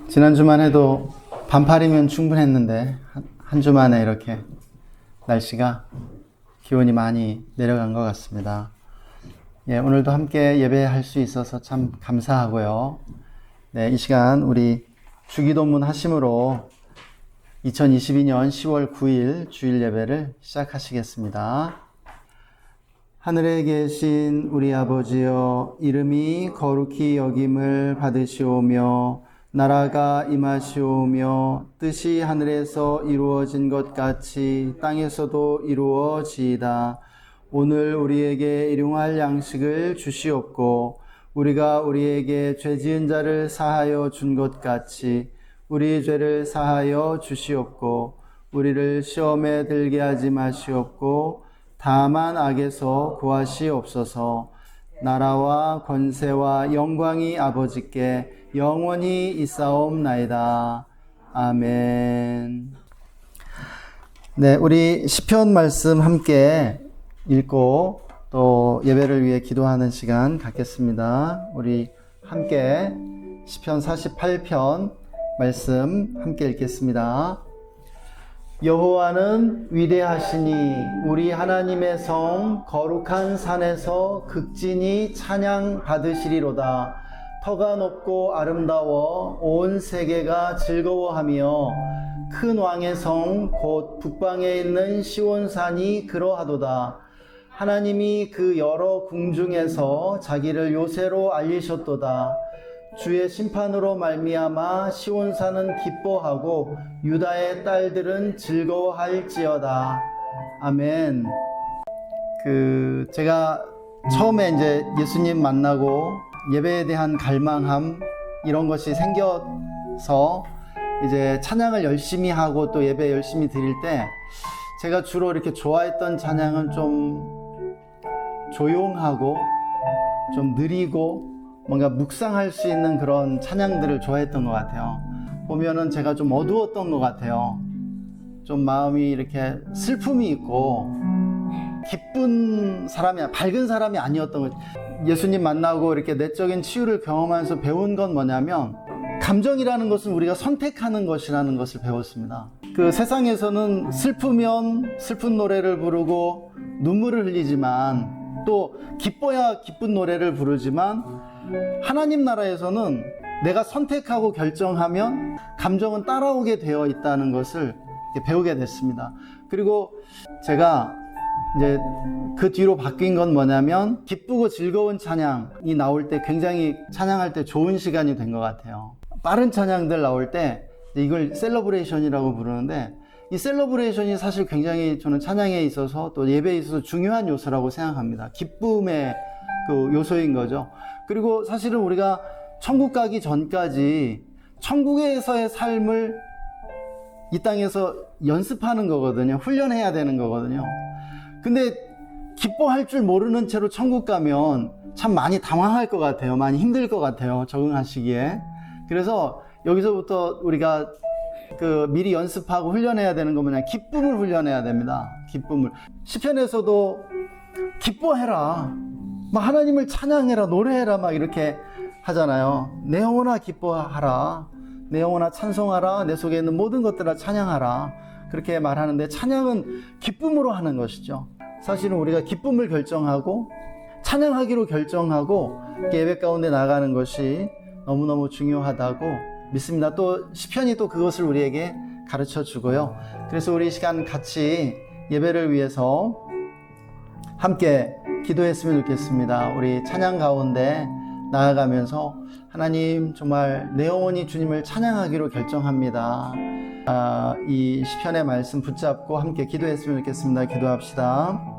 지난 주만 해도 반팔이면 충분했는데 한 주 만에 이렇게 날씨가 기온이 많이 내려간 것 같습니다. 오늘도 함께 예배할 수 있어서 참 감사하고요. 이 시간 우리 주기도문 하심으로 2022년 10월 9일 주일 예배를 시작하시겠습니다. 하늘에 계신 우리 아버지여, 이름이 거룩히 여김을 받으시오며 나라가 임하시오며 뜻이 하늘에서 이루어진 것 같이 땅에서도 이루어지이다. 오늘 우리에게 일용할 양식을 주시옵고 우리가 우리에게 죄 지은 자를 사하여 준 것 같이 우리 죄를 사하여 주시옵고 우리를 시험에 들게 하지 마시옵고 다만 악에서 구하시옵소서. 나라와 권세와 영광이 아버지께 영원히 있사옵나이다. 아멘. 우리 시편 말씀 함께 읽고 또 예배를 위해 기도하는 시간 갖겠습니다. 우리 함께 시편 48편 말씀 함께 읽겠습니다. 여호와는 위대하시니 우리 하나님의 성 거룩한 산에서 극진히 찬양 받으시리로다. 터가 높고 아름다워 온 세계가 즐거워하며 큰 왕의 성 곧 북방에 있는 시온산이 그러하도다. 하나님이 그 여러 궁중에서 자기를 요새로 알리셨도다. 주의 심판으로 말미암아 시온산은 기뻐하고 유다의 딸들은 즐거워할지어다. 아멘. 제가 처음에 이제 예수님 만나고 예배에 대한 갈망함 이런 것이 생겨서 이제 찬양을 열심히 하고 또 예배 열심히 드릴 때 제가 주로 이렇게 좋아했던 찬양은 좀 조용하고 좀 느리고 뭔가 묵상할 수 있는 그런 찬양들을 좋아했던 것 같아요. 보면은 제가 좀 어두웠던 것 같아요. 좀 마음이 이렇게 슬픔이 있고 기쁜 사람이, 밝은 사람이 아니었던 거죠. 예수님 만나고 이렇게 내적인 치유를 경험하면서 배운 건 뭐냐면 감정이라는 것은 우리가 선택하는 것이라는 것을 배웠습니다. 세상에서는 슬프면 슬픈 노래를 부르고 눈물을 흘리지만 또 기뻐야 기쁜 노래를 부르지만 하나님 나라에서는 내가 선택하고 결정하면 감정은 따라오게 되어 있다는 것을 배우게 됐습니다. 그리고 제가 이제 그 뒤로 바뀐 건 뭐냐면 기쁘고 즐거운 찬양이 나올 때 굉장히 찬양할 때 좋은 시간이 된 것 같아요. 빠른 찬양들 나올 때 이걸 셀러브레이션이라고 부르는데 이 셀러브레이션이 사실 굉장히 저는 찬양에 있어서 또 예배에 있어서 중요한 요소라고 생각합니다. 기쁨의 요소인 거죠. 그리고 사실은 우리가 천국 가기 전까지 천국에서의 삶을 이 땅에서 연습하는 거거든요. 훈련해야 되는 거거든요. 근데 기뻐할 줄 모르는 채로 천국 가면 참 많이 당황할 것 같아요. 많이 힘들 것 같아요. 적응하시기에. 그래서 여기서부터 우리가 미리 연습하고 훈련해야 되는 거 뭐냐, 기쁨을 훈련해야 됩니다. 기쁨을. 시편에서도 기뻐해라, 막 하나님을 찬양해라, 노래해라 막 이렇게 하잖아요. 내 영혼아 기뻐하라, 내 영혼아 찬송하라, 내 속에 있는 모든 것들아 찬양하라, 그렇게 말하는데 찬양은 기쁨으로 하는 것이죠. 사실은 우리가 기쁨을 결정하고 찬양하기로 결정하고 예배 가운데 나가는 것이 너무너무 중요하다고 믿습니다. 또 시편이 또 그것을 우리에게 가르쳐 주고요. 그래서 우리 이 시간 같이 예배를 위해서 함께 기도했으면 좋겠습니다. 우리 찬양 가운데 나아가면서 하나님, 정말 내 영혼이 주님을 찬양하기로 결정합니다. 이 시편의 말씀 붙잡고 함께 기도했으면 좋겠습니다. 기도합시다.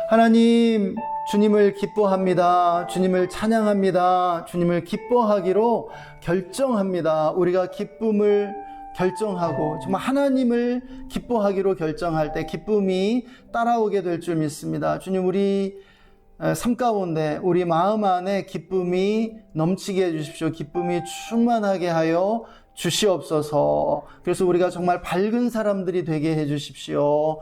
하나님, 주님을 기뻐합니다. 주님을 찬양합니다. 주님을 기뻐하기로 결정합니다. 우리가 기쁨을 결정하고 정말 하나님을 기뻐하기로 결정할 때 기쁨이 따라오게 될 줄 믿습니다. 주님, 우리 삶 가운데 우리 마음 안에 기쁨이 넘치게 해주십시오. 기쁨이 충만하게 하여 주시옵소서. 그래서 우리가 정말 밝은 사람들이 되게 해주십시오.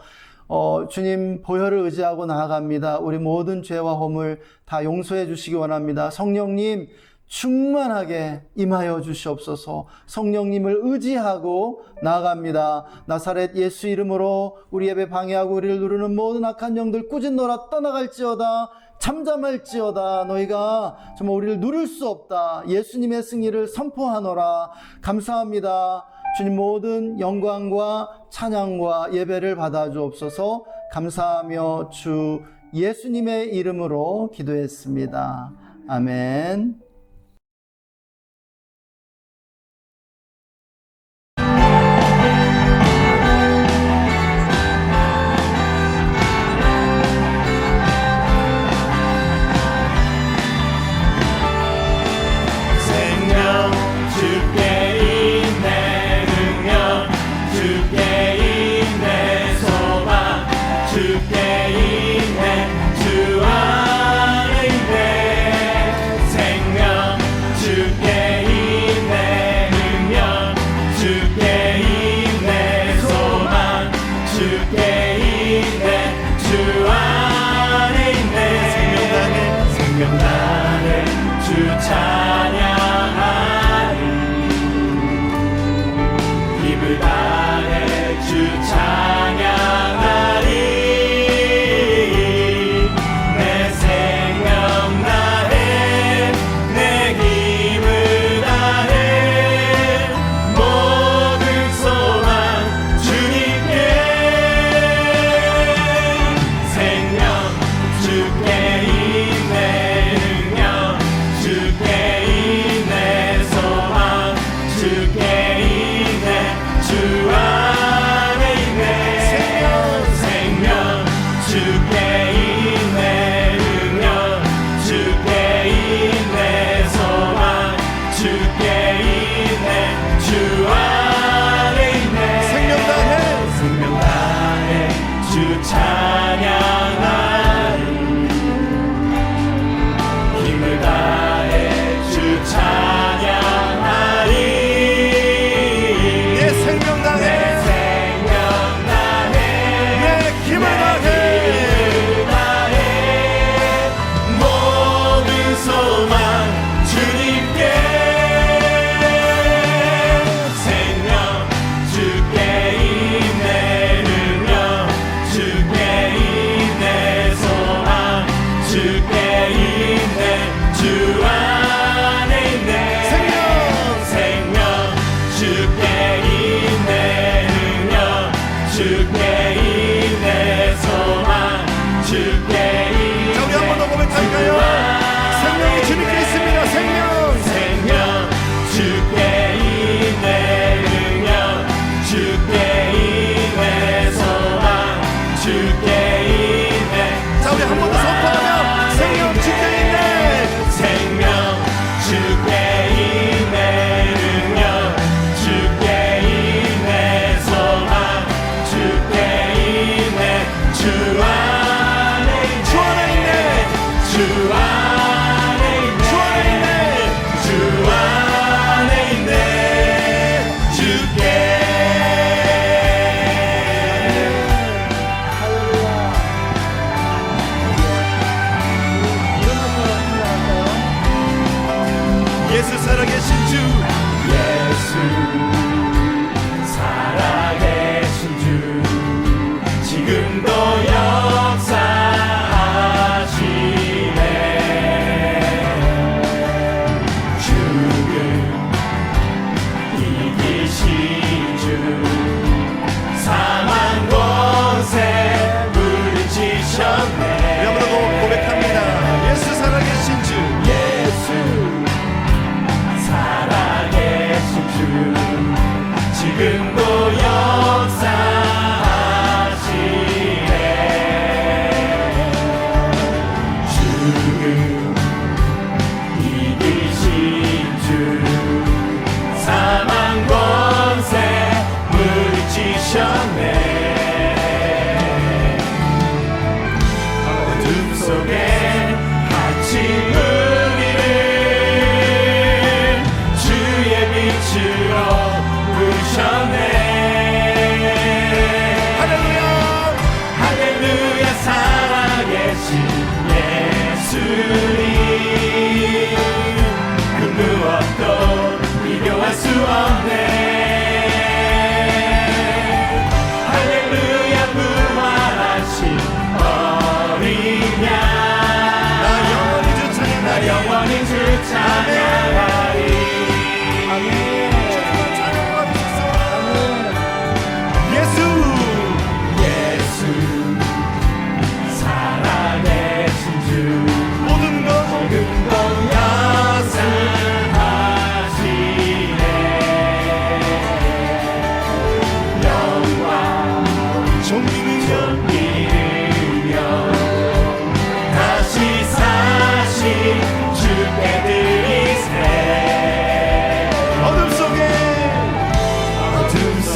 주님 보혈을 의지하고 나아갑니다. 우리 모든 죄와 허물 다 용서해 주시기 원합니다. 성령님 충만하게 임하여 주시옵소서. 성령님을 의지하고 나아갑니다. 나사렛 예수 이름으로 우리 예배 방해하고 우리를 누르는 모든 악한 영들 꾸짖노라. 떠나갈지어다. 잠잠할지어다. 너희가 정말 우리를 누를 수 없다. 예수님의 승리를 선포하노라. 감사합니다. 주님, 모든 영광과 찬양과 예배를 받아 주옵소서. 감사하며 주 예수님의 이름으로 기도했습니다. 아멘. 주께 있네 주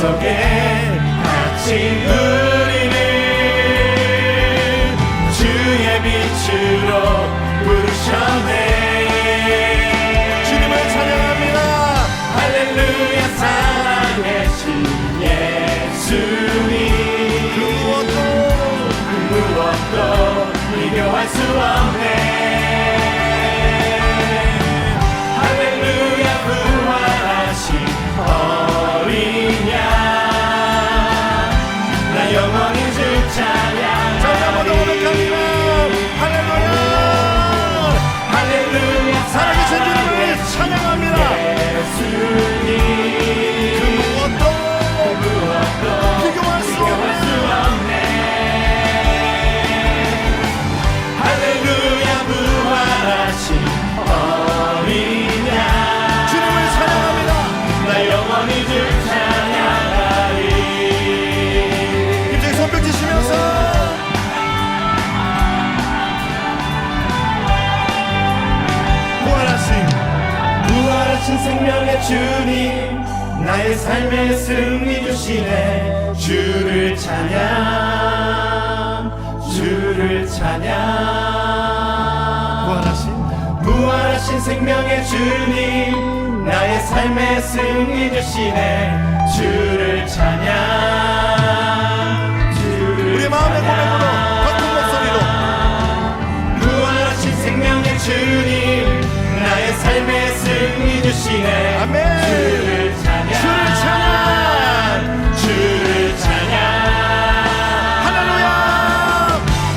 속에 갇힌 우리를 주의 빛으로 부르셨네. 주님을 찬양합니다. 할렐루야. 살아계신 예수님, 그 무엇도 비교할 수 없네. 할렐루야. 부활하신 어린 양, 나 영원히 주 찬양. 전화번호 고백합니다. 할렐루야. 할렐루야. 살아계신 주님을 찬양합니다. 예수님, 그 무엇도 비교할 수 없네. 할렐루야. 부활하신 어린 양, 주님을 찬양합니다. 나 영원히 주 찬양하리. 입장에 손뼉 치시면서 부활하신 생명의 주님, 나의 삶의 승리 주시네. 주를 찬양, 주를 찬양. 부활하신 생명의 주님, 나의 삶의 승리 주시네. 주를 찬양, 주를 우리 마음의 고백으로 같은 목소리로. 부활하신 생명의 주님, 나의 삶의 승리 주시네. 아멘. 주를 찬양, 주를 찬양, 주를 찬양. 할렐루야.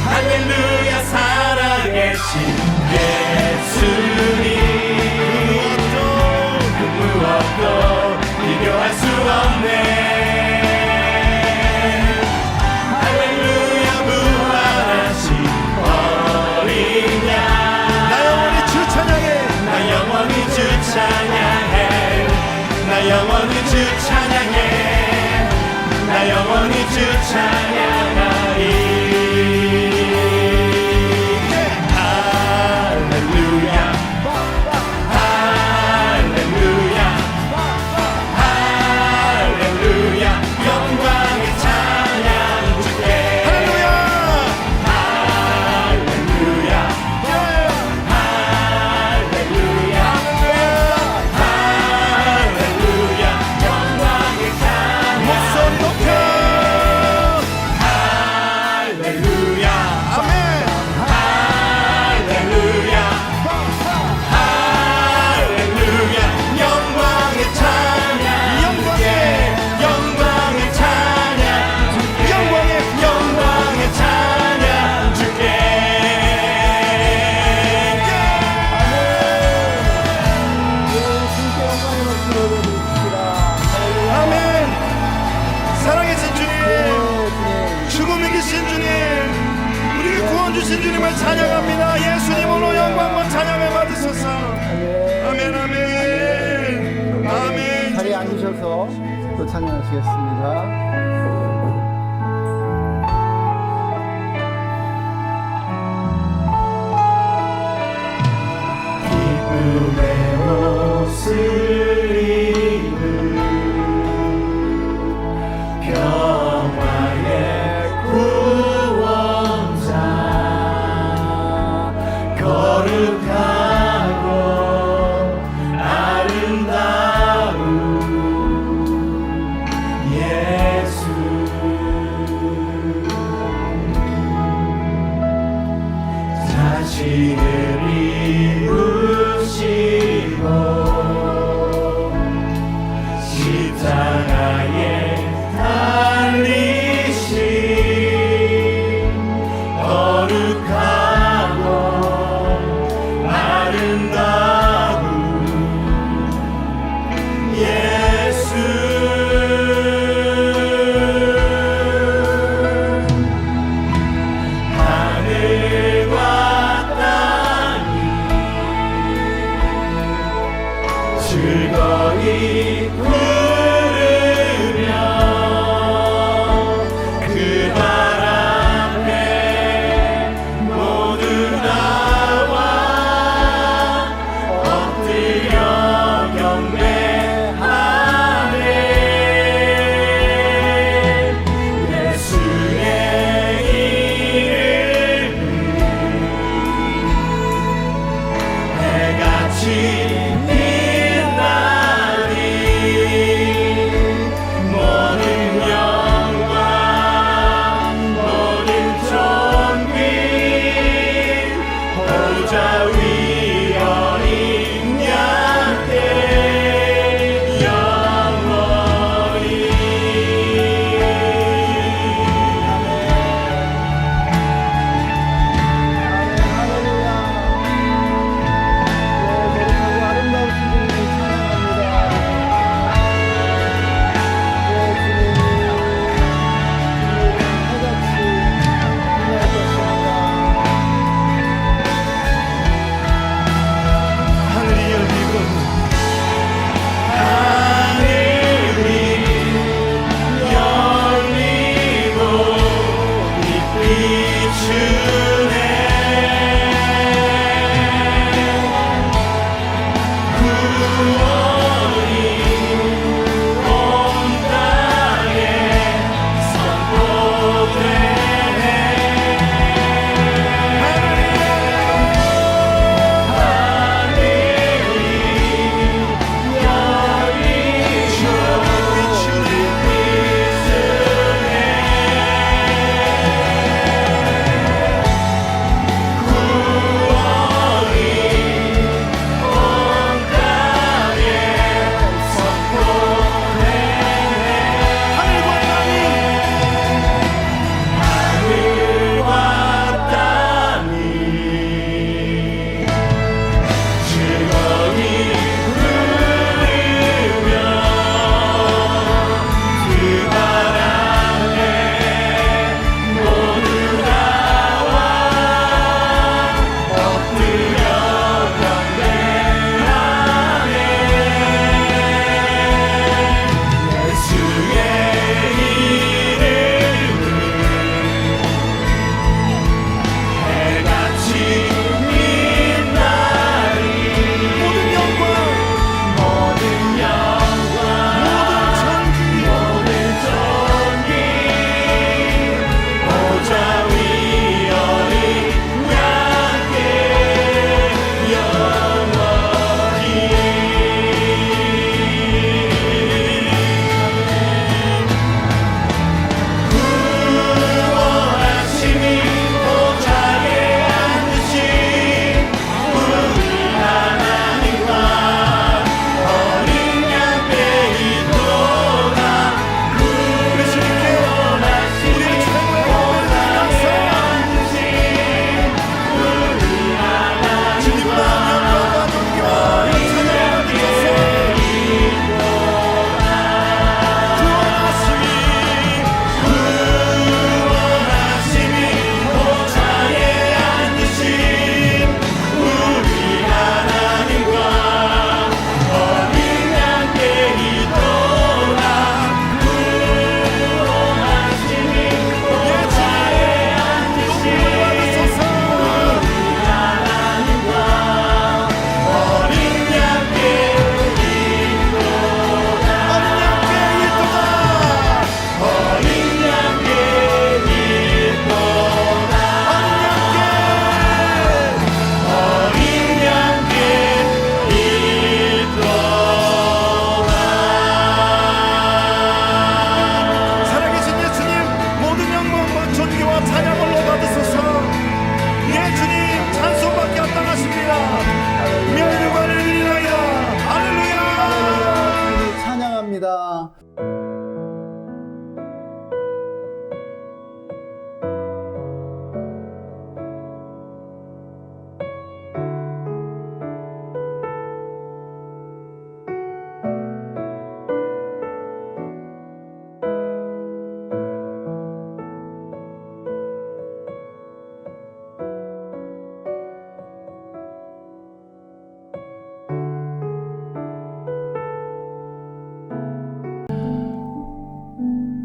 할렐루야. 살아계신 예수님, 그 무엇도 비교할 수 없네. 할렐루야. 부활하신 어린 양, 나 영원히 주 찬양해. 나 영원히 주 찬양해. 나 영원히 주 찬양해. 나 영원히 주 찬양하리. 할렐루야. 할렐루야. 할렐루야. 영광의 찬양 주께. 할렐루야. 할렐루야. 할렐루야. 할렐루야. 영광의 찬양. 목소리 높여. 할렐루야. 아멘. 할렐루야. 할렐루야. 영광의 찬양 주께. 영광의 찬양 주께. 영광의 찬양 주께. 아멘. 사랑의 주님, 죽음 이기신 주님, 우리에게 구원 주신 주님을 찬양합니다. 예수님으로 영광과 찬양을 받으소서. 아멘. 아멘. 아멘. 자리에 앉으셔서 또 찬양하시겠습니다. 기쁨의 옷을 입은 평화의 구원자, 거룩하고 아름다운 예수, 자신을 이루시고 십자가에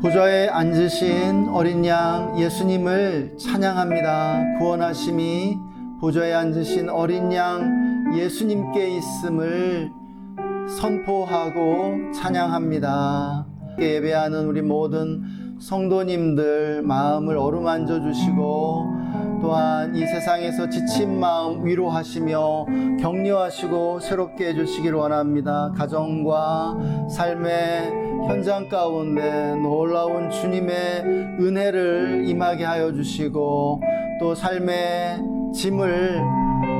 보좌에 앉으신 어린 양 예수님을 찬양합니다. 구원하심이 보좌에 앉으신 어린 양 예수님께 있음을 선포하고 찬양합니다. 예배하는 우리 모든 성도님들 마음을 어루만져 주시고, 또한 이 세상에서 지친 마음 위로하시며 격려하시고 새롭게 해주시길 원합니다. 가정과 삶의 현장 가운데 놀라운 주님의 은혜를 임하게 하여 주시고, 또 삶의 짐을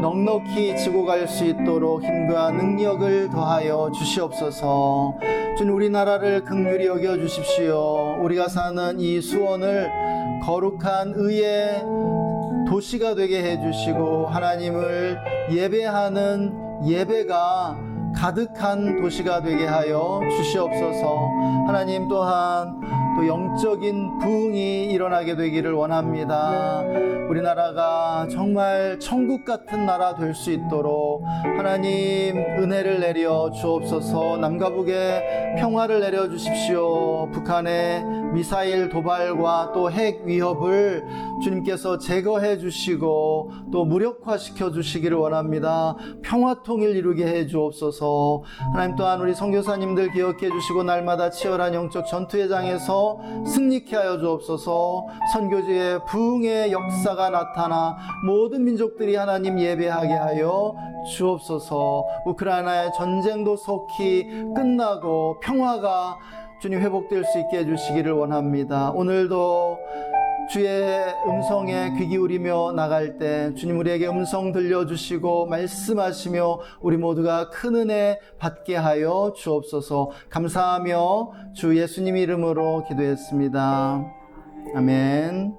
넉넉히 지고 갈 수 있도록 힘과 능력을 더하여 주시옵소서. 주님, 우리나라를 긍휼히 여겨 주십시오. 우리가 사는 이 수원을 거룩한 의의 도시가 되게 해주시고, 하나님을 예배하는 예배가 가득한 도시가 되게 하여 주시옵소서. 하나님, 또한 또 영적인 부흥이 일어나게 되기를 원합니다. 우리나라가 정말 천국 같은 나라 될 수 있도록 하나님 은혜를 내려 주옵소서. 남과 북에 평화를 내려 주십시오. 북한의 미사일 도발과 또 핵 위협을 주님께서 제거해 주시고 또 무력화시켜 주시기를 원합니다. 평화 통일 이루게 해 주옵소서. 하나님, 또한 우리 선교사님들 기억해 주시고 날마다 치열한 영적 전투의 장에서 승리케 하여 주옵소서. 선교지의 부흥의 역사가 나타나 모든 민족들이 하나님 예배하게 하여 주옵소서. 우크라이나의 전쟁도 속히 끝나고 평화가 주님 회복될 수 있게 해주시기를 원합니다. 오늘도 주의 음성에 귀 기울이며 나갈 때 주님 우리에게 음성 들려주시고 말씀하시며 우리 모두가 큰 은혜 받게 하여 주옵소서. 감사하며 주 예수님 이름으로 기도했습니다. 아멘.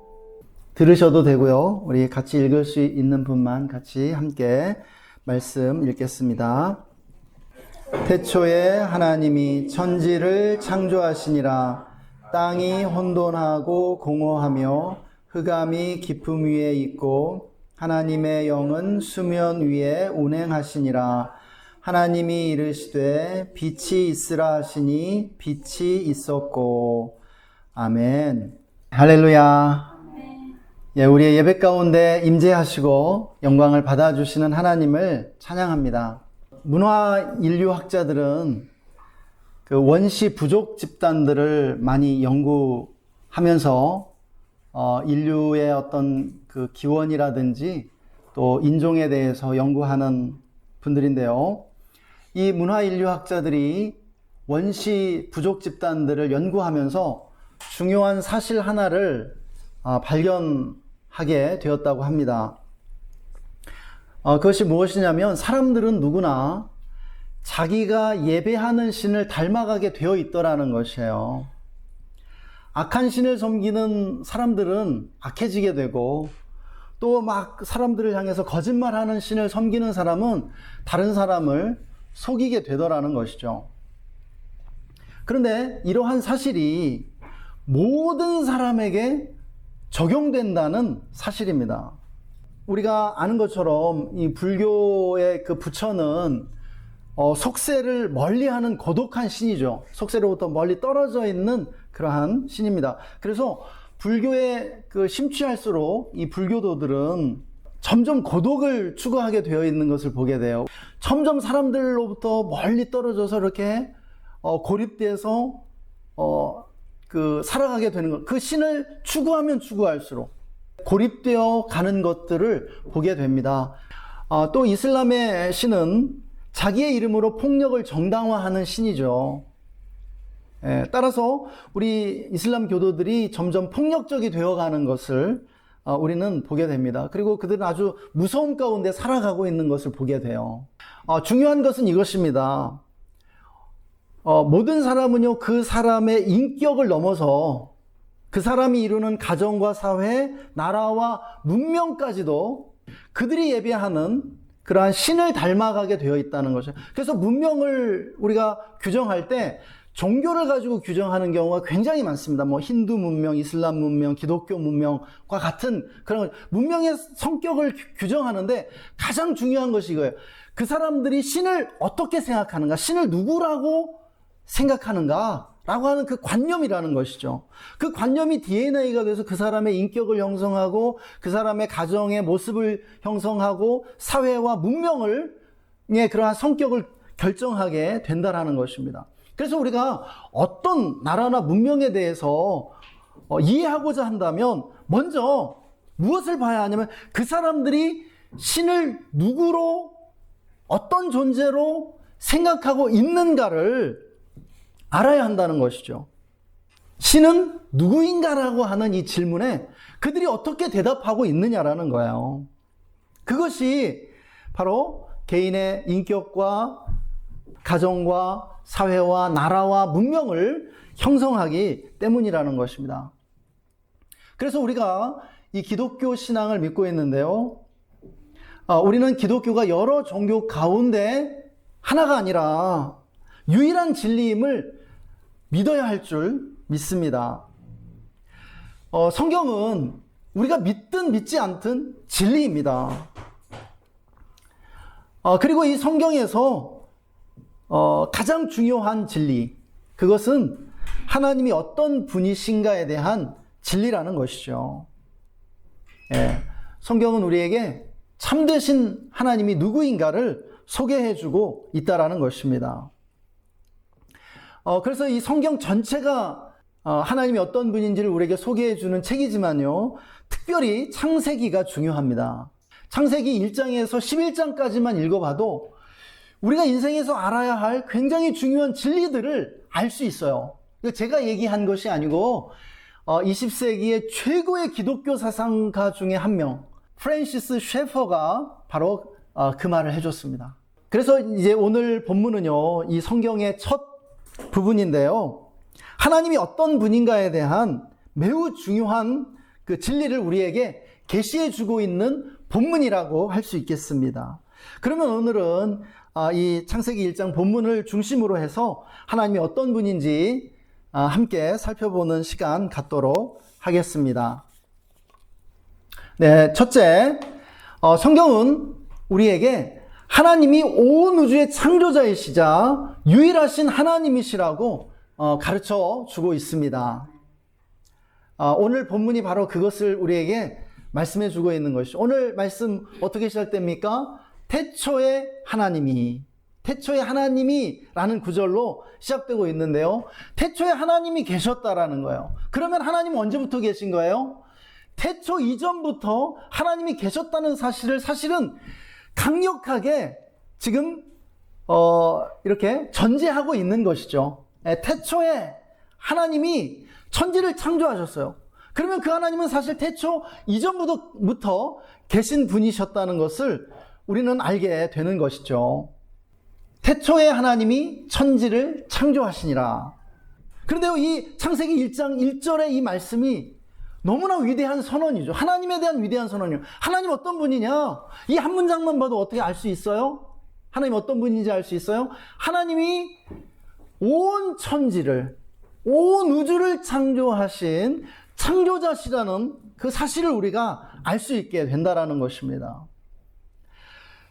들으셔도 되고요. 우리 같이 읽을 수 있는 분만 같이 함께 말씀 읽겠습니다. 태초에 하나님이 천지를 창조하시니라. 땅이 혼돈하고 공허하며 흑암이 깊음 위에 있고 하나님의 영은 수면 위에 운행하시니라. 하나님이 이르시되 빛이 있으라 하시니 빛이 있었고. 아멘. 할렐루야. 예, 우리의 예배 가운데 임재하시고 영광을 받아주시는 하나님을 찬양합니다. 문화 인류학자들은 그 원시 부족 집단들을 많이 연구하면서 인류의 어떤 그 기원이라든지 또 인종에 대해서 연구하는 분들인데요. 이 문화 인류학자들이 원시 부족 집단들을 연구하면서 중요한 사실 하나를 발견하게 되었다고 합니다. 그것이 무엇이냐면 사람들은 누구나 자기가 예배하는 신을 닮아가게 되어 있더라는 것이에요. 악한 신을 섬기는 사람들은 악해지게 되고 또 막 사람들을 향해서 거짓말하는 신을 섬기는 사람은 다른 사람을 속이게 되더라는 것이죠. 그런데 이러한 사실이 모든 사람에게 적용된다는 사실입니다. 우리가 아는 것처럼 이 불교의 그 부처는 속세를 멀리하는 고독한 신이죠. 속세로부터 멀리 떨어져 있는 그러한 신입니다. 그래서 불교에 그 심취할수록 이 불교도들은 점점 고독을 추구하게 되어 있는 것을 보게 돼요. 점점 사람들로부터 멀리 떨어져서 이렇게 고립돼서 살아가게 되는 것. 그 신을 추구하면 추구할수록 고립되어 가는 것들을 보게 됩니다. 또 이슬람의 신은 자기의 이름으로 폭력을 정당화하는 신이죠. 따라서 우리 이슬람 교도들이 점점 폭력적이 되어가는 것을 우리는 보게 됩니다. 그리고 그들은 아주 무서움 가운데 살아가고 있는 것을 보게 돼요. 중요한 것은 이것입니다. 모든 사람은요, 그 사람의 인격을 넘어서 그 사람이 이루는 가정과 사회, 나라와 문명까지도 그들이 예배하는 그러한 신을 닮아가게 되어 있다는 것이죠. 그래서 문명을 우리가 규정할 때 종교를 가지고 규정하는 경우가 굉장히 많습니다. 뭐 힌두 문명, 이슬람 문명, 기독교 문명과 같은 그런 문명의 성격을 규정하는데 가장 중요한 것이 이거예요. 그 사람들이 신을 어떻게 생각하는가, 신을 누구라고 생각하는가, 라고 하는 그 관념이라는 것이죠. 그 관념이 DNA가 돼서 그 사람의 인격을 형성하고 그 사람의 가정의 모습을 형성하고 사회와 문명을 그러한 성격을 결정하게 된다라는 것입니다. 그래서 우리가 어떤 나라나 문명에 대해서 이해하고자 한다면 먼저 무엇을 봐야 하냐면 그 사람들이 신을 누구로 어떤 존재로 생각하고 있는가를 알아야 한다는 것이죠. 신은 누구인가라고 하는 이 질문에 그들이 어떻게 대답하고 있느냐라는 거예요. 그것이 바로 개인의 인격과 가정과 사회와 나라와 문명을 형성하기 때문이라는 것입니다. 그래서 우리가 이 기독교 신앙을 믿고 있는데요. 우리는 기독교가 여러 종교 가운데 하나가 아니라 유일한 진리임을 믿어야 할 줄 믿습니다. 성경은 우리가 믿든 믿지 않든 진리입니다. 그리고 이 성경에서 가장 중요한 진리, 그것은 하나님이 어떤 분이신가에 대한 진리라는 것이죠. 성경은 우리에게 참되신 하나님이 누구인가를 소개해주고 있다라는 것입니다. 그래서 이 성경 전체가 하나님이 어떤 분인지를 우리에게 소개해주는 책이지만요, 특별히 창세기가 중요합니다. 창세기 1장에서 11장까지만 읽어봐도 우리가 인생에서 알아야 할 굉장히 중요한 진리들을 알 수 있어요. 제가 얘기한 것이 아니고 20세기의 최고의 기독교 사상가 중에 한 명, 프랜시스 셰퍼가 바로 그 말을 해줬습니다. 그래서 이제 오늘 본문은요, 이 성경의 첫 부분인데요, 하나님이 어떤 분인가에 대한 매우 중요한 그 진리를 우리에게 계시해 주고 있는 본문이라고 할 수 있겠습니다. 그러면 오늘은 이 창세기 1장 본문을 중심으로 해서 하나님이 어떤 분인지 함께 살펴보는 시간 갖도록 하겠습니다. 네, 첫째, 성경은 우리에게 하나님이 온 우주의 창조자이시자 유일하신 하나님이시라고 가르쳐 주고 있습니다. 오늘 본문이 바로 그것을 우리에게 말씀해 주고 있는 것이죠. 오늘 말씀 어떻게 시작됩니까? 태초에 하나님이 라는 구절로 시작되고 있는데요. 태초에 하나님이 계셨다라는 거예요. 그러면 하나님은 언제부터 계신 거예요? 태초 이전부터 하나님이 계셨다는 사실을 사실은 강력하게 지금 이렇게 전제하고 있는 것이죠. 태초에 하나님이 천지를 창조하셨어요. 그러면 그 하나님은 사실 태초 이전부터 계신 분이셨다는 것을 우리는 알게 되는 것이죠. 태초에 하나님이 천지를 창조하시니라. 그런데요, 이 창세기 1장 1절의 이 말씀이 너무나 위대한 선언이죠. 하나님에 대한 위대한 선언이요. 하나님 어떤 분이냐? 이 한 문장만 봐도 어떻게 알 수 있어요? 하나님 어떤 분인지 알 수 있어요? 하나님이 온 천지를, 온 우주를 창조하신 창조자시라는 그 사실을 우리가 알 수 있게 된다라는 것입니다.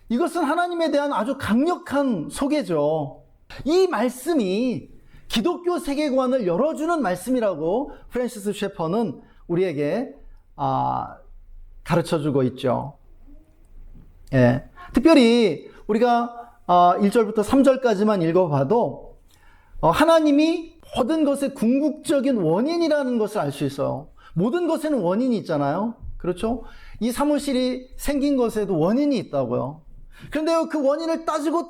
이것은 하나님에 대한 아주 강력한 소개죠. 이 말씀이 기독교 세계관을 열어주는 말씀이라고 프랜시스 셰퍼는 우리에게 가르쳐주고 있죠. 예. 특별히 우리가 1절부터 3절까지만 읽어봐도 하나님이 모든 것의 궁극적인 원인이라는 것을 알 수 있어요. 모든 것에는 원인이 있잖아요. 그렇죠? 이 사무실이 생긴 것에도 원인이 있다고요. 그런데요, 그 원인을 따지고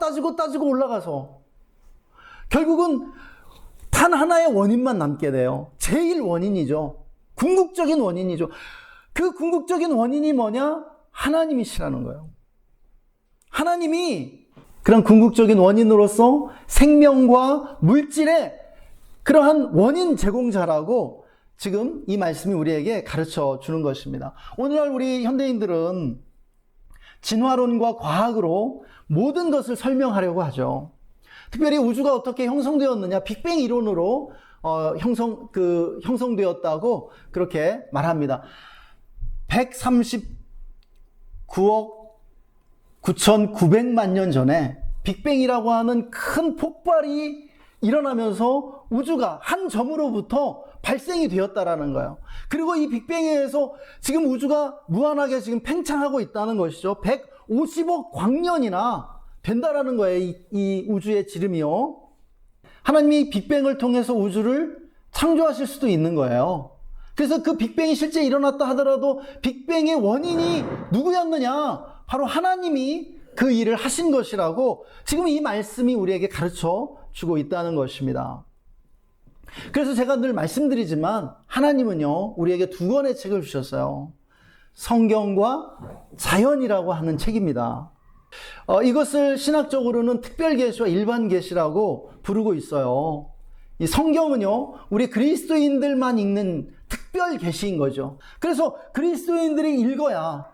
올라가서 결국은 단 하나의 원인만 남게 돼요. 제일 원인이죠. 궁극적인 원인이죠. 그 궁극적인 원인이 뭐냐? 하나님이시라는 거예요. 하나님이 그런 궁극적인 원인으로서 생명과 물질의 그러한 원인 제공자라고 지금 이 말씀이 우리에게 가르쳐 주는 것입니다. 오늘날 우리 현대인들은 진화론과 과학으로 모든 것을 설명하려고 하죠. 특별히 우주가 어떻게 형성되었느냐, 빅뱅 이론으로 형성되었다고 그렇게 말합니다. 139억 9,900만 년 전에 빅뱅이라고 하는 큰 폭발이 일어나면서 우주가 한 점으로부터 발생이 되었다라는 거예요. 그리고 이 빅뱅에 의해서 지금 우주가 무한하게 지금 팽창하고 있다는 것이죠. 150억 광년이나 된다라는 거예요. 이 우주의 지름이요. 하나님이 빅뱅을 통해서 우주를 창조하실 수도 있는 거예요. 그래서 그 빅뱅이 실제 일어났다 하더라도 빅뱅의 원인이 누구였느냐? 바로 하나님이 그 일을 하신 것이라고 지금 이 말씀이 우리에게 가르쳐 주고 있다는 것입니다. 그래서 제가 늘 말씀드리지만 하나님은요, 우리에게 두 권의 책을 주셨어요. 성경과 자연이라고 하는 책입니다. 이것을 신학적으로는 특별계시와 일반계시라고 부르고 있어요. 이 성경은요, 우리 그리스도인들만 읽는 특별계시인 거죠. 그래서 그리스도인들이 읽어야,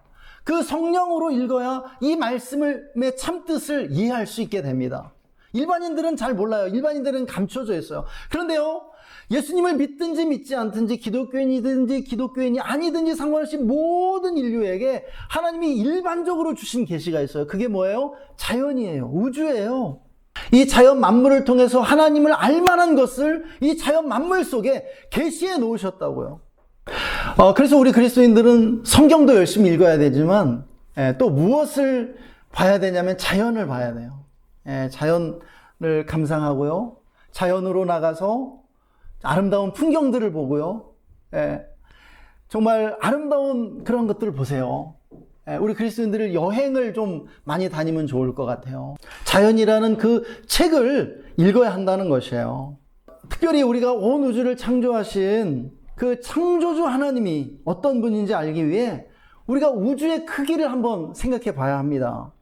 그 성령으로 읽어야 이 말씀의 참뜻을 이해할 수 있게 됩니다. 일반인들은 잘 몰라요. 일반인들은 감춰져 있어요. 그런데요, 예수님을 믿든지 믿지 않든지, 기독교인이든지 기독교인이 아니든지 상관없이 모든 인류에게 하나님이 일반적으로 주신 계시가 있어요. 그게 뭐예요? 자연이에요. 우주예요. 이 자연 만물을 통해서 하나님을 알만한 것을 이 자연 만물 속에 계시해 놓으셨다고요. 그래서 우리 그리스도인들은 성경도 열심히 읽어야 되지만 또 무엇을 봐야 되냐면 자연을 봐야 돼요. 자연을 감상하고요. 자연으로 나가서 아름다운 풍경들을 보고요. 정말 아름다운 그런 것들을 보세요. 우리 그리스도인들을 여행을 좀 많이 다니면 좋을 것 같아요. 자연이라는 그 책을 읽어야 한다는 것이에요. 특별히 우리가 온 우주를 창조하신 그 창조주 하나님이 어떤 분인지 알기 위해 우리가 우주의 크기를 한번 생각해 봐야 합니다.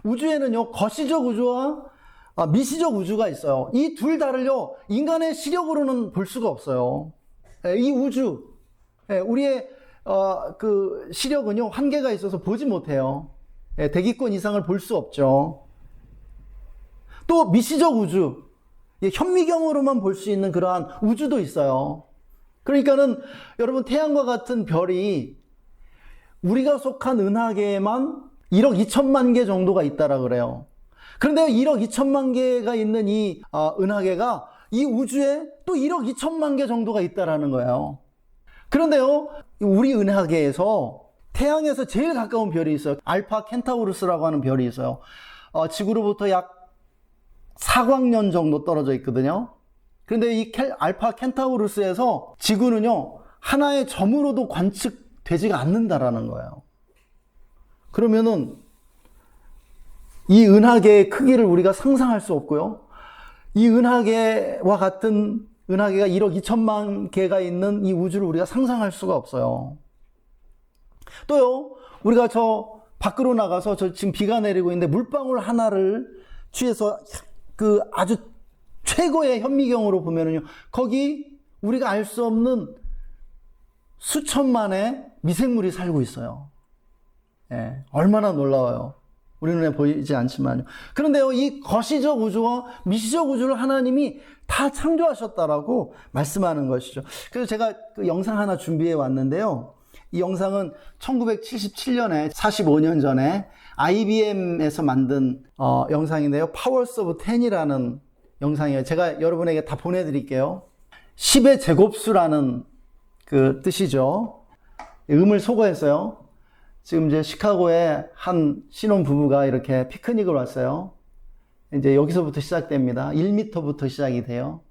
우주에는요, 거시적 우주와 미시적 우주가 있어요. 이 둘 다를요, 인간의 시력으로는 볼 수가 없어요. 이 우주, 우리의 그 시력은요, 한계가 있어서 보지 못해요. 대기권 이상을 볼 수 없죠. 또 미시적 우주, 현미경으로만 볼 수 있는 그러한 우주도 있어요. 그러니까는 여러분, 태양과 같은 별이 우리가 속한 은하계에만 1억 2천만 개 정도가 있다라 그래요. 그런데 1억 2천만 개가 있는 이 은하계가 이 우주에 또 1억 2천만 개 정도가 있다라는 거예요. 그런데요, 우리 은하계에서 태양에서 제일 가까운 별이 있어요. 알파 켄타우루스라고 하는 별이 있어요. 지구로부터 약 4광년 정도 떨어져 있거든요. 그런데 이 알파 켄타우루스에서 지구는요, 하나의 점으로도 관측되지가 않는다라는 거예요. 그러면은 이 은하계의 크기를 우리가 상상할 수 없고요. 이 은하계와 같은 은하계가 1억 2천만 개가 있는 이 우주를 우리가 상상할 수가 없어요. 또요, 우리가 저 밖으로 나가서 저 지금 비가 내리고 있는데 물방울 하나를 취해서 그 아주 최고의 현미경으로 보면은요, 거기 우리가 알 수 없는 수천만의 미생물이 살고 있어요. 얼마나 놀라워요. 우리 눈에 보이지 않지만요. 그런데요, 이 거시적 우주와 미시적 우주를 하나님이 다 창조하셨다라고 말씀하는 것이죠. 그래서 제가 그 영상 하나 준비해 왔는데요. 이 영상은 1977년에 45년 전에 IBM에서 만든 영상인데요. Powers of 10이라는 영상이에요. 제가 여러분에게 다 보내드릴게요. 10의 제곱수라는 그 뜻이죠. 음을 소거했어요. 지금 이제 시카고에 한 신혼 부부가 이렇게 피크닉을 왔어요. 이제 여기서부터 시작됩니다. 1m부터 시작이 돼요.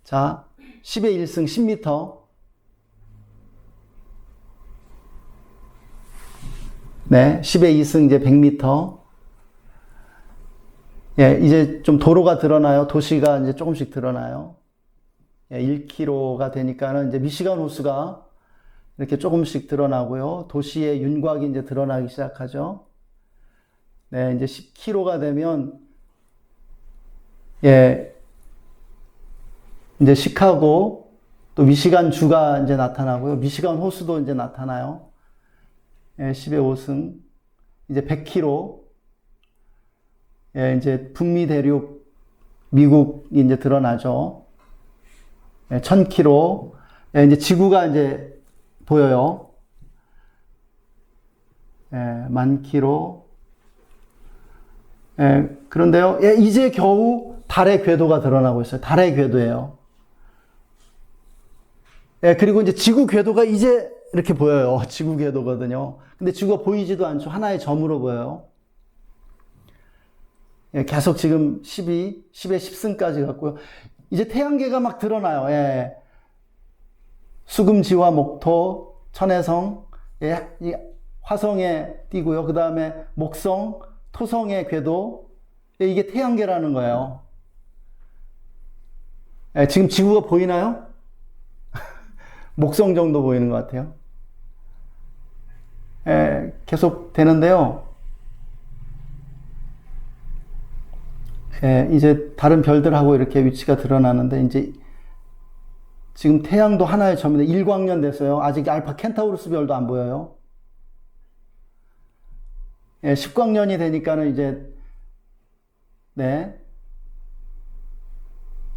자, 10의 1승 10m. 네, 10의 2승 이제 100m. 이제 좀 도로가 드러나요. 도시가 이제 조금씩 드러나요. 1km가 되니까는 이제 미시간 호수가 이렇게 조금씩 드러나고요. 도시의 윤곽이 이제 드러나기 시작하죠. 네, 이제 10km가 되면, 이제 시카고, 또 미시간 주가 이제 나타나고요. 미시간 호수도 이제 나타나요. 10의 5승. 이제 100km. 이제 북미 대륙, 미국이 이제 드러나죠. 1000km. 이제 지구가 이제 보여요. 10,000km. 그런데요, 이제 겨우 달의 궤도가 드러나고 있어요. 달의 궤도예요. 예, 그리고 이제 지구 궤도가 이제 이렇게 보여요. 지구 궤도거든요. 근데 지구가 보이지도 않죠. 하나의 점으로 보여요. 예, 계속 지금 10의 10승까지 갔고요. 이제 태양계가 막 드러나요. 예. 수금지와 목토, 천해성, 예, 이 화성에 띄고요. 그 다음에 목성, 토성의 궤도, 예, 이게 태양계라는 거예요. 예, 지금 지구가 보이나요? 목성 정도 보이는 것 같아요. 예, 계속 되는데요. 예, 이제 다른 별들하고 이렇게 위치가 드러나는데, 이제 지금 태양도 하나의 점인데 1광년 됐어요. 아직 알파 켄타우루스 별도 안 보여요. 예, 10광년이 되니까는 이제, 네.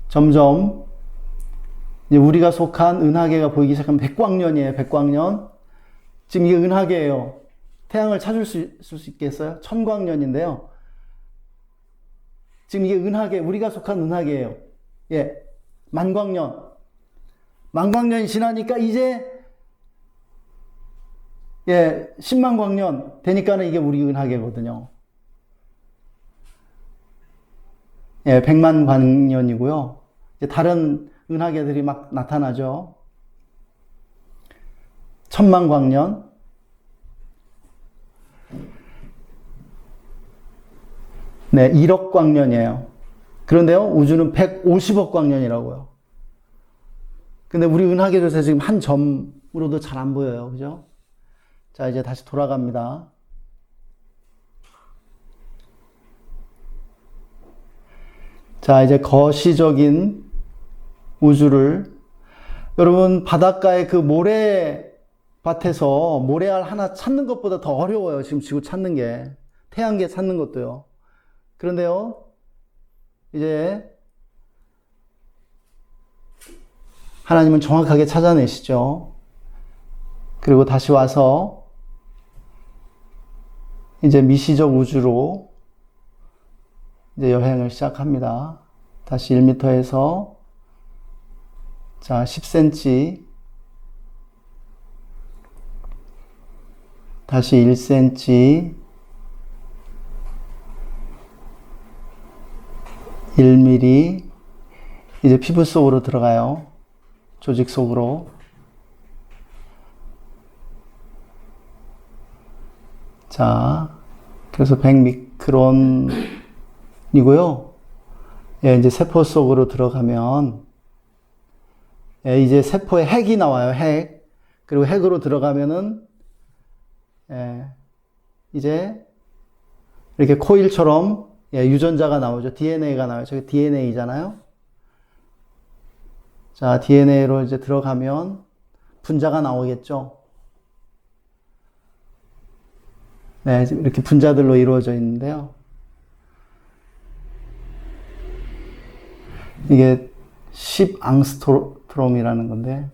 점점, 이제 우리가 속한 은하계가 보이기 시작하면 100광년이에요. 100광년. 지금 이게 은하계예요. 태양을 찾을 수 있겠어요? 1000광년인데요. 지금 이게 은하계, 우리가 속한 은하계예요. 예. 만광년. 만광년이 지나니까 이제, 예, 10만 광년 되니까는 이게 우리 은하계거든요. 예, 100만 광년이고요. 이제 다른 은하계들이 막 나타나죠. 1000만 광년. 네, 1억 광년이에요. 그런데요, 우주는 150억 광년이라고요. 근데 우리 은하계조차 지금 한 점으로도 잘 안 보여요. 그죠? 자, 이제 다시 돌아갑니다. 자, 이제 거시적인 우주를, 여러분, 바닷가의 그 모래밭에서 모래알 하나 찾는 것보다 더 어려워요. 지금 지구 찾는 게. 태양계 찾는 것도요. 그런데요, 이제 하나님은 정확하게 찾아내시죠. 그리고 다시 와서 이제 미시적 우주로 이제 여행을 시작합니다. 다시 1m에서 자 10cm, 다시 1cm, 1mm, 이제 피부 속으로 들어가요. 조직 속으로. 자, 그래서 100미크론이고요. 예, 이제 세포 속으로 들어가면, 예, 이제 세포에 핵이 나와요, 핵. 그리고 핵으로 들어가면은, 예, 이제 이렇게 코일처럼, 예, 유전자가 나오죠. DNA가 나와요. 저게 DNA잖아요. 자, DNA로 이제 들어가면 분자가 나오겠죠. 네, 이렇게 분자들로 이루어져 있는데요. 이게 10앙스트롬이라는 건데,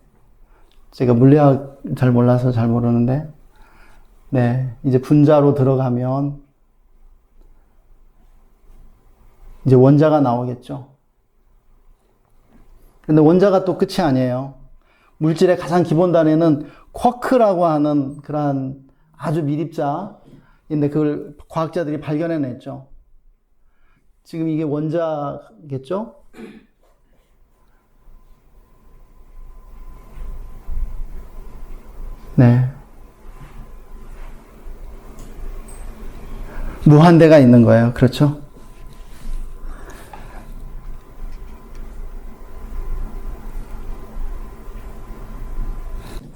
제가 물리학 잘 몰라서 잘 모르는데, 네, 이제 분자로 들어가면 이제 원자가 나오겠죠. 근데 원자가 또 끝이 아니에요. 물질의 가장 기본 단위는 쿼크라고 하는 그러한 아주 미립자인데 그걸 과학자들이 발견해냈죠. 지금 이게 원자겠죠? 네. 무한대가 있는 거예요. 그렇죠?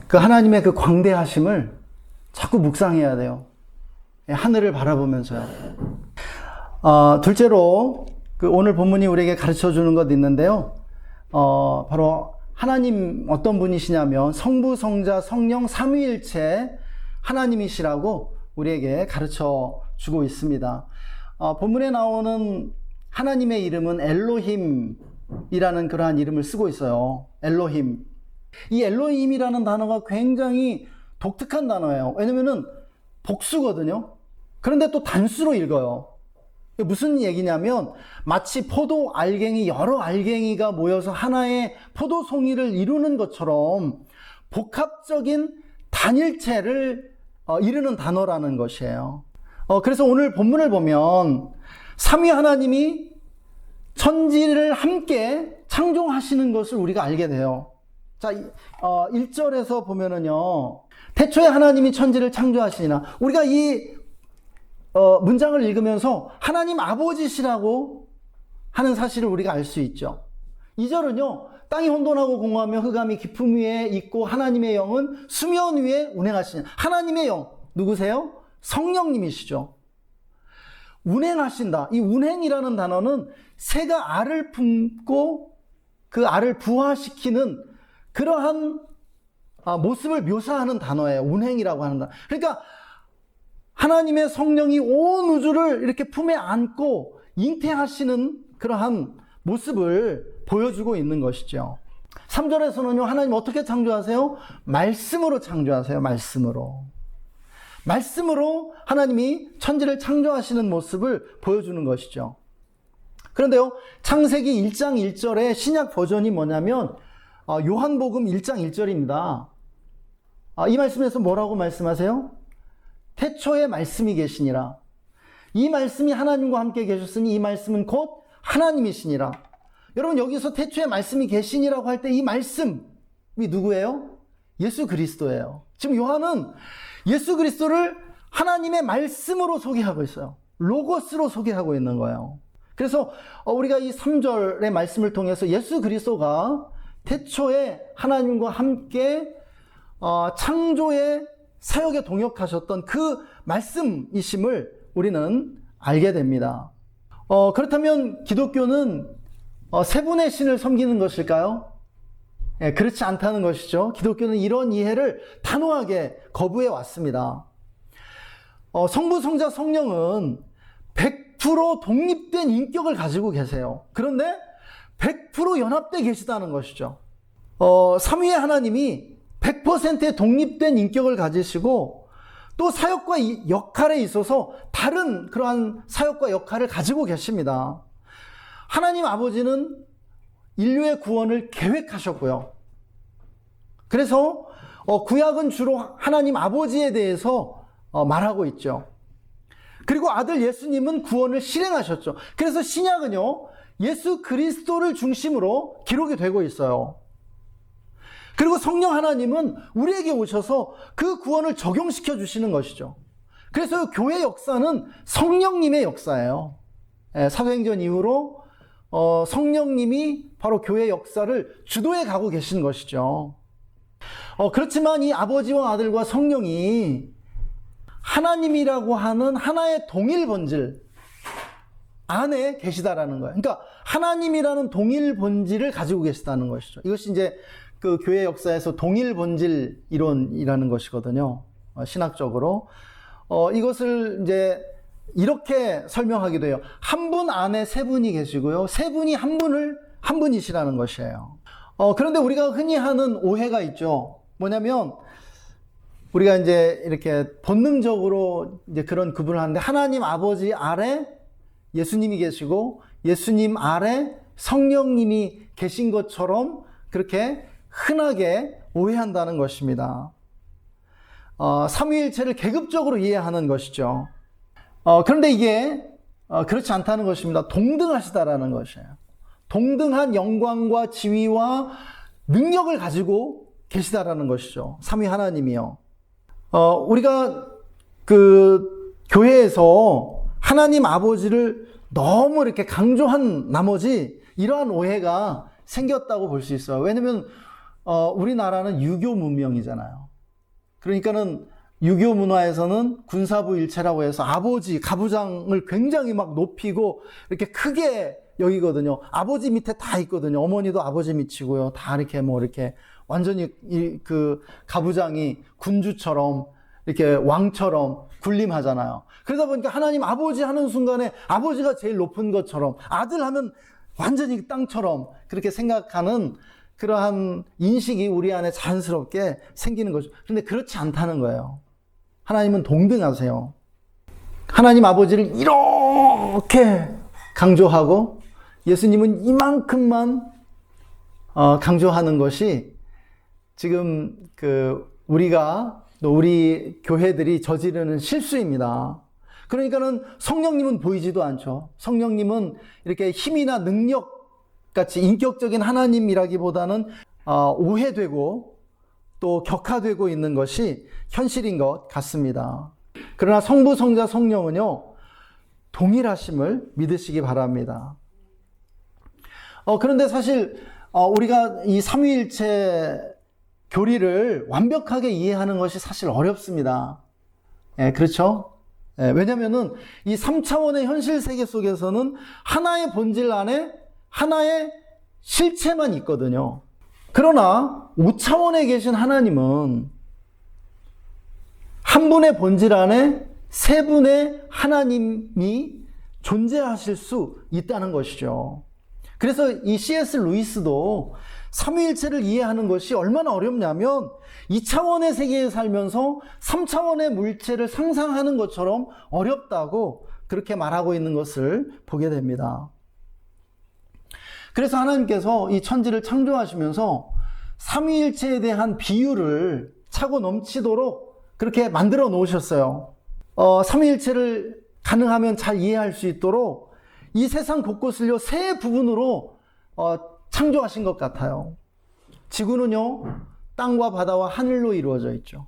그 하나님의 그 광대하심을 자꾸 묵상해야 돼요. 하늘을 바라보면서요. 둘째로, 그 오늘 본문이 우리에게 가르쳐 주는 것 있는데요. 바로 하나님 어떤 분이시냐면 성부, 성자, 성령, 삼위일체 하나님이시라고 우리에게 가르쳐 주고 있습니다. 본문에 나오는 하나님의 이름은 엘로힘이라는 그러한 이름을 쓰고 있어요. 엘로힘. 이 엘로힘이라는 단어가 굉장히 독특한 단어예요. 왜냐면은 복수거든요. 그런데 또 단수로 읽어요. 무슨 얘기냐면 마치 포도 알갱이, 여러 알갱이가 모여서 하나의 포도송이를 이루는 것처럼 복합적인 단일체를 이루는 단어라는 것이에요. 그래서 오늘 본문을 보면 삼위 하나님이 천지를 함께 창조하시는 것을 우리가 알게 돼요. 자, 1절에서 보면은요, 태초에 하나님이 천지를 창조하시니라. 우리가 이 문장을 읽으면서 하나님 아버지시라고 하는 사실을 우리가 알 수 있죠. 2절은요, 땅이 혼돈하고 공허하며 흑암이 깊음 위에 있고 하나님의 영은 수면 위에 운행하시는, 하나님의 영 누구세요? 성령님이시죠. 운행하신다. 이 운행이라는 단어는 새가 알을 품고 그 알을 부화시키는 그러한 모습을 묘사하는 단어예요. 운행이라고 하는 단어. 그러니까 하나님의 성령이 온 우주를 이렇게 품에 안고 잉태하시는 그러한 모습을 보여주고 있는 것이죠. 3절에서는요, 하나님 어떻게 창조하세요? 말씀으로 창조하세요. 말씀으로 하나님이 천지를 창조하시는 모습을 보여주는 것이죠. 그런데요, 창세기 1장 1절의 신약 버전이 뭐냐면 요한복음 1장 1절입니다. 이 말씀에서 뭐라고 말씀하세요? 태초에 말씀이 계시니라. 이 말씀이 하나님과 함께 계셨으니 이 말씀은 곧 하나님이시니라. 여러분, 여기서 태초에 말씀이 계시니라고 할 때 이 말씀이 누구예요? 예수 그리스도예요. 지금 요한은 예수 그리스도를 하나님의 말씀으로 소개하고 있어요. 로고스로 소개하고 있는 거예요. 그래서 우리가 이 3절의 말씀을 통해서 예수 그리스도가 태초에 하나님과 함께 창조의 사역에 동역하셨던 그 말씀이심을 우리는 알게 됩니다. 그렇다면 기독교는 세 분의 신을 섬기는 것일까요? 그렇지 않다는 것이죠. 기독교는 이런 이해를 단호하게 거부해 왔습니다. 성부, 성자, 성령은 100% 독립된 인격을 가지고 계세요. 그런데 100% 연합되어 계시다는 것이죠. 삼위의 하나님이 100%의 독립된 인격을 가지시고 또 사역과 역할에 있어서 다른 그러한 사역과 역할을 가지고 계십니다. 하나님 아버지는 인류의 구원을 계획하셨고요. 그래서 구약은 주로 하나님 아버지에 대해서 말하고 있죠. 그리고 아들 예수님은 구원을 실행하셨죠. 그래서 신약은요, 예수 그리스도를 중심으로 기록이 되고 있어요. 그리고 성령 하나님은 우리에게 오셔서 그 구원을 적용시켜 주시는 것이죠. 그래서 교회 역사는 성령님의 역사예요. 사도행전 이후로 성령님이 바로 교회 역사를 주도해 가고 계신 것이죠. 그렇지만 이 아버지와 아들과 성령이 하나님이라고 하는 하나의 동일 본질 안에 계시다라는 거예요. 그러니까 하나님이라는 동일 본질을 가지고 계시다는 것이죠. 이것이 이제 그 교회 역사에서 동일 본질 이론이라는 것이거든요. 신학적으로. 이것을 이제 이렇게 설명하기도 해요. 한 분 안에 세 분이 계시고요. 세 분이 한 분이시라는 것이에요. 그런데 우리가 흔히 하는 오해가 있죠. 뭐냐면, 우리가 이제 이렇게 본능적으로 이제 그런 구분을 하는데, 하나님 아버지 아래 예수님이 계시고, 예수님 아래 성령님이 계신 것처럼 그렇게 흔하게 오해한다는 것입니다. 삼위일체를 계급적으로 이해하는 것이죠. 그런데 이게 그렇지 않다는 것입니다. 동등하시다라는 것이에요. 동등한 영광과 지위와 능력을 가지고 계시다라는 것이죠. 삼위 하나님이요. 우리가 그 교회에서 하나님 아버지를 너무 이렇게 강조한 나머지 이러한 오해가 생겼다고 볼 수 있어요. 왜냐면 우리나라는 유교 문명이잖아요. 그러니까는 유교 문화에서는 군사부 일체라고 해서 아버지, 가부장을 굉장히 막 높이고 이렇게 크게 여기거든요. 아버지 밑에 다 있거든요. 어머니도 아버지 밑이고요. 다 이렇게 뭐 이렇게 완전히 그 가부장이 군주처럼 이렇게 왕처럼 군림하잖아요. 그러다 보니까 하나님 아버지 하는 순간에 아버지가 제일 높은 것처럼, 아들 하면 완전히 땅처럼 그렇게 생각하는 그러한 인식이 우리 안에 자연스럽게 생기는 거죠. 그런데 그렇지 않다는 거예요. 하나님은 동등하세요. 하나님 아버지를 이렇게 강조하고 예수님은 이만큼만 강조하는 것이 지금 우리가 또 우리 교회들이 저지르는 실수입니다. 그러니까는 성령님은 보이지도 않죠. 성령님은 이렇게 힘이나 능력 같이 인격적인 하나님이라기보다는 오해되고 또 격화되고 있는 것이 현실인 것 같습니다. 그러나 성부, 성자, 성령은요, 동일하심을 믿으시기 바랍니다. 그런데 사실 우리가 이 삼위일체 교리를 완벽하게 이해하는 것이 사실 어렵습니다. 그렇죠? 왜냐면은 이 3차원의 현실 세계 속에서는 하나의 본질 안에 하나의 실체만 있거든요. 그러나 5차원에 계신 하나님은 한 분의 본질 안에 세 분의 하나님이 존재하실 수 있다는 것이죠. 그래서 이 C.S. 루이스도 삼위일체를 이해하는 것이 얼마나 어렵냐면 2차원의 세계에 살면서 3차원의 물체를 상상하는 것처럼 어렵다고 그렇게 말하고 있는 것을 보게 됩니다. 그래서 하나님께서 이 천지를 창조하시면서 삼위일체에 대한 비유를 차고 넘치도록 그렇게 만들어 놓으셨어요. 삼위일체를 가능하면 잘 이해할 수 있도록 이 세상 곳곳을요 세 부분으로 창조하신 것 같아요. 지구는요 땅과 바다와 하늘로 이루어져 있죠.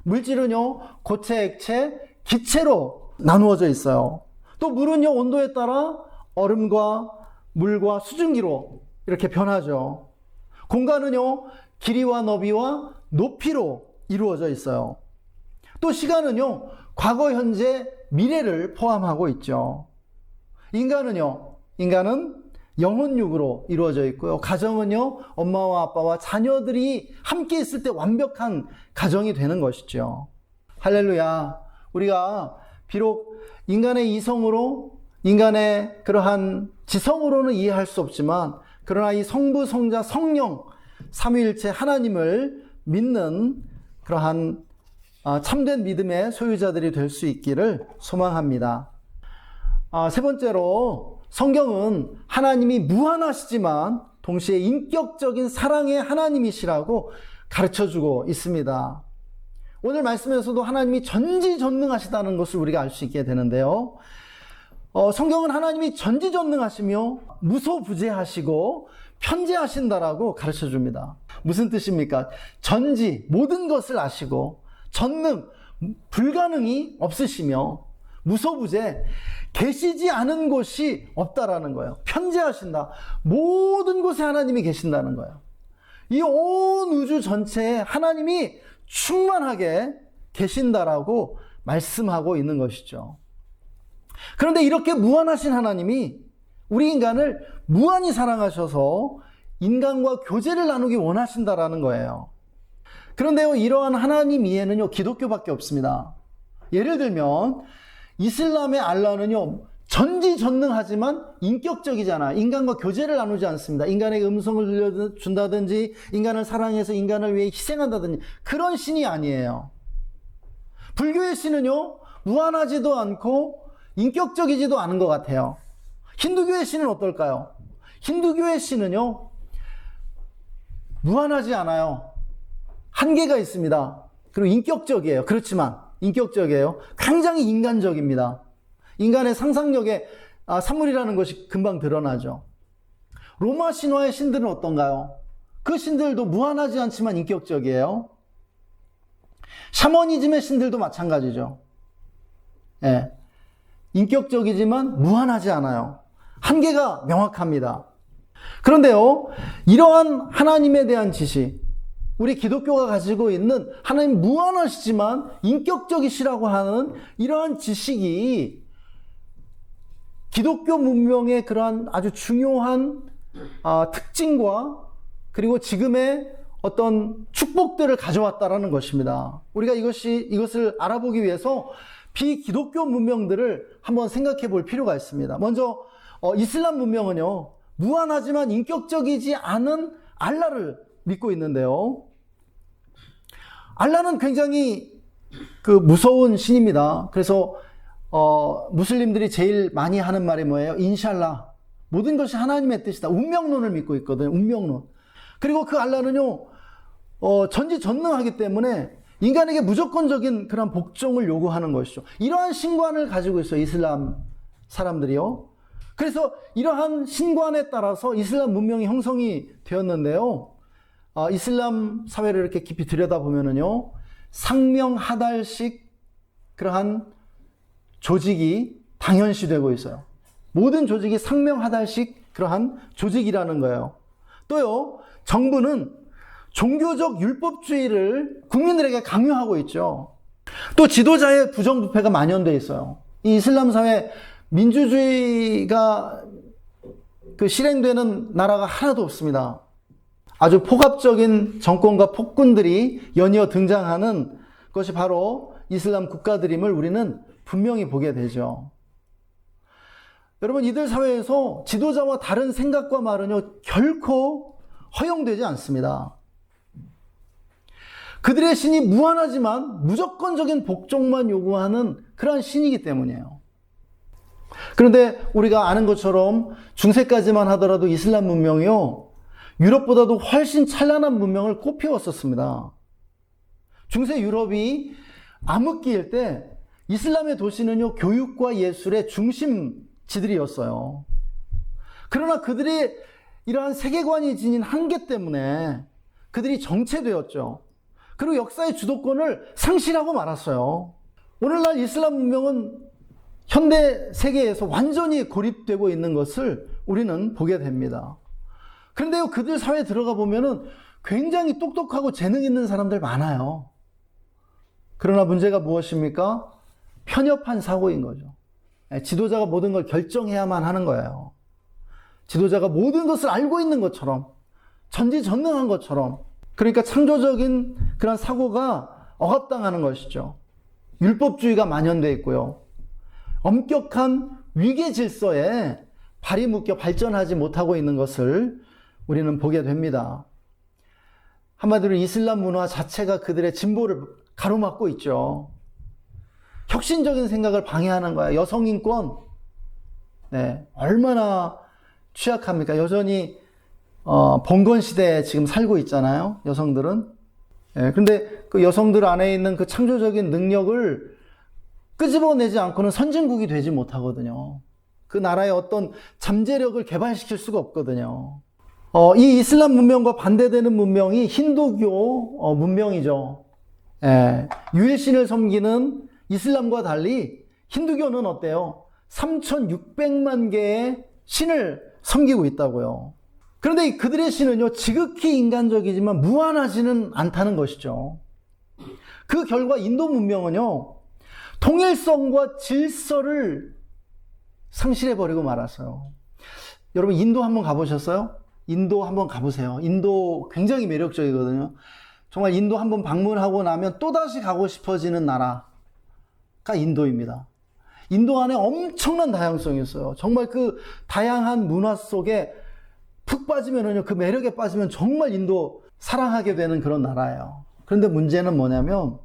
물질은요 고체, 액체, 기체로 나누어져 있어요. 또 물은요 온도에 따라 얼음과 물과 수증기로 이렇게 변하죠. 공간은요 길이와 너비와 높이로 이루어져 있어요. 또 시간은요 과거, 현재, 미래를 포함하고 있죠. 인간은 영혼육으로 이루어져 있고요. 가정은요 엄마와 아빠와 자녀들이 함께 있을 때 완벽한 가정이 되는 것이죠. 할렐루야. 우리가 비록 인간의 이성으로, 인간의 그러한 지성으로는 이해할 수 없지만, 그러나 이 성부, 성자, 성령 삼위일체 하나님을 믿는 그러한 참된 믿음의 소유자들이 될 수 있기를 소망합니다. 세 번째로, 성경은 하나님이 무한하시지만 동시에 인격적인 사랑의 하나님이시라고 가르쳐주고 있습니다. 오늘 말씀에서도 하나님이 전지전능하시다는 것을 우리가 알 수 있게 되는데요. 성경은 하나님이 전지전능하시며 무소부재하시고 편재하신다라고 가르쳐줍니다. 무슨 뜻입니까? 전지, 모든 것을 아시고, 전능, 불가능이 없으시며, 무소부재, 계시지 않은 곳이 없다라는 거예요. 편재하신다. 모든 곳에 하나님이 계신다는 거예요. 이 온 우주 전체에 하나님이 충만하게 계신다라고 말씀하고 있는 것이죠. 그런데 이렇게 무한하신 하나님이 우리 인간을 무한히 사랑하셔서 인간과 교제를 나누기 원하신다라는 거예요. 그런데요, 이러한 하나님 이해는요, 기독교밖에 없습니다. 예를 들면 이슬람의 알라는요 전지전능하지만 인격적이잖아. 인간과 교제를 나누지 않습니다. 인간의 음성을 들려준다든지, 인간을 사랑해서 인간을 위해 희생한다든지, 그런 신이 아니에요. 불교의 신은요 무한하지도 않고 인격적이지도 않은 것 같아요. 힌두교의 신은 어떨까요? 힌두교의 신은요 무한하지 않아요. 한계가 있습니다. 그리고 인격적이에요. 그렇지만 인격적이에요. 굉장히 인간적입니다. 인간의 상상력의 산물이라는 것이 금방 드러나죠. 로마 신화의 신들은 어떤가요? 그 신들도 무한하지 않지만 인격적이에요. 샤머니즘의 신들도 마찬가지죠. 예. 인격적이지만 무한하지 않아요. 한계가 명확합니다. 그런데요, 이러한 하나님에 대한 지식, 우리 기독교가 가지고 있는 하나님 무한하시지만 인격적이시라고 하는 이러한 지식이 기독교 문명의 그러한 아주 중요한 특징과 그리고 지금의 어떤 축복들을 가져왔다라는 것입니다. 우리가 이것을 알아보기 위해서 비기독교 문명들을 한번 생각해 볼 필요가 있습니다. 먼저 이슬람 문명은요 무한하지만 인격적이지 않은 알라를 믿고 있는데요. 알라는 굉장히 무서운 신입니다. 그래서 무슬림들이 제일 많이 하는 말이 뭐예요? 인샬라. 모든 것이 하나님의 뜻이다. 운명론을 믿고 있거든요. 운명론. 그리고 그 알라는요, 전지전능하기 때문에 인간에게 무조건적인 그런 복종을 요구하는 것이죠. 이러한 신관을 가지고 있어요. 이슬람 사람들이요. 그래서 이러한 신관에 따라서 이슬람 문명이 형성이 되었는데요. 이슬람 사회를 이렇게 깊이 들여다보면은요, 상명하달식 그러한 조직이 당연시되고 있어요. 모든 조직이 상명하달식 그러한 조직이라는 거예요. 또요, 정부는 종교적 율법주의를 국민들에게 강요하고 있죠. 또 지도자의 부정부패가 만연되어 있어요. 이 이슬람 사회 민주주의가 실행되는 나라가 하나도 없습니다. 아주 폭압적인 정권과 폭군들이 연이어 등장하는 것이 바로 이슬람 국가들임을 우리는 분명히 보게 되죠. 여러분, 이들 사회에서 지도자와 다른 생각과 말은요, 결코 허용되지 않습니다. 그들의 신이 무한하지만 무조건적인 복종만 요구하는 그러한 신이기 때문이에요. 그런데 우리가 아는 것처럼 중세까지만 하더라도 이슬람 문명이요, 유럽보다도 훨씬 찬란한 문명을 꽃피웠었습니다. 중세 유럽이 암흑기일 때 이슬람의 도시는요, 교육과 예술의 중심지들이었어요. 그러나 그들의 이러한 세계관이 지닌 한계 때문에 그들이 정체되었죠. 그리고 역사의 주도권을 상실하고 말았어요. 오늘날 이슬람 문명은 현대 세계에서 완전히 고립되고 있는 것을 우리는 보게 됩니다. 그런데요, 그들 사회에 들어가 보면은 굉장히 똑똑하고 재능 있는 사람들 많아요. 그러나 문제가 무엇입니까? 편협한 사고인 거죠. 지도자가 모든 걸 결정해야만 하는 거예요. 지도자가 모든 것을 알고 있는 것처럼, 전지전능한 것처럼, 그러니까 창조적인 그런 사고가 억압당하는 것이죠. 율법주의가 만연되어 있고요. 엄격한 위계 질서에 발이 묶여 발전하지 못하고 있는 것을 우리는 보게 됩니다. 한마디로 이슬람 문화 자체가 그들의 진보를 가로막고 있죠. 혁신적인 생각을 방해하는 거야. 여성인권, 얼마나 취약합니까? 여전히 봉건 시대에 지금 살고 있잖아요, 여성들은. 그런데 그 여성들 안에 있는 그 창조적인 능력을 끄집어내지 않고는 선진국이 되지 못하거든요. 그 나라의 어떤 잠재력을 개발시킬 수가 없거든요. 이 이슬람 문명과 반대되는 문명이 힌두교 문명이죠. 유일신을 섬기는 이슬람과 달리 힌두교는 어때요? 3,600만 개의 신을 섬기고 있다고요. 그런데 그들의 신은요, 지극히 인간적이지만 무한하지는 않다는 것이죠. 그 결과 인도 문명은요, 통일성과 질서를 상실해버리고 말았어요. 여러분, 인도 한번 가보셨어요? 인도 한번 가보세요. 인도 굉장히 매력적이거든요. 정말 인도 한번 방문하고 나면 또다시 가고 싶어지는 나라가 인도입니다. 인도 안에 엄청난 다양성이 있어요. 정말 그 다양한 문화 속에 푹 빠지면은요, 그 매력에 빠지면 정말 인도 사랑하게 되는 그런 나라예요. 그런데 문제는 뭐냐면,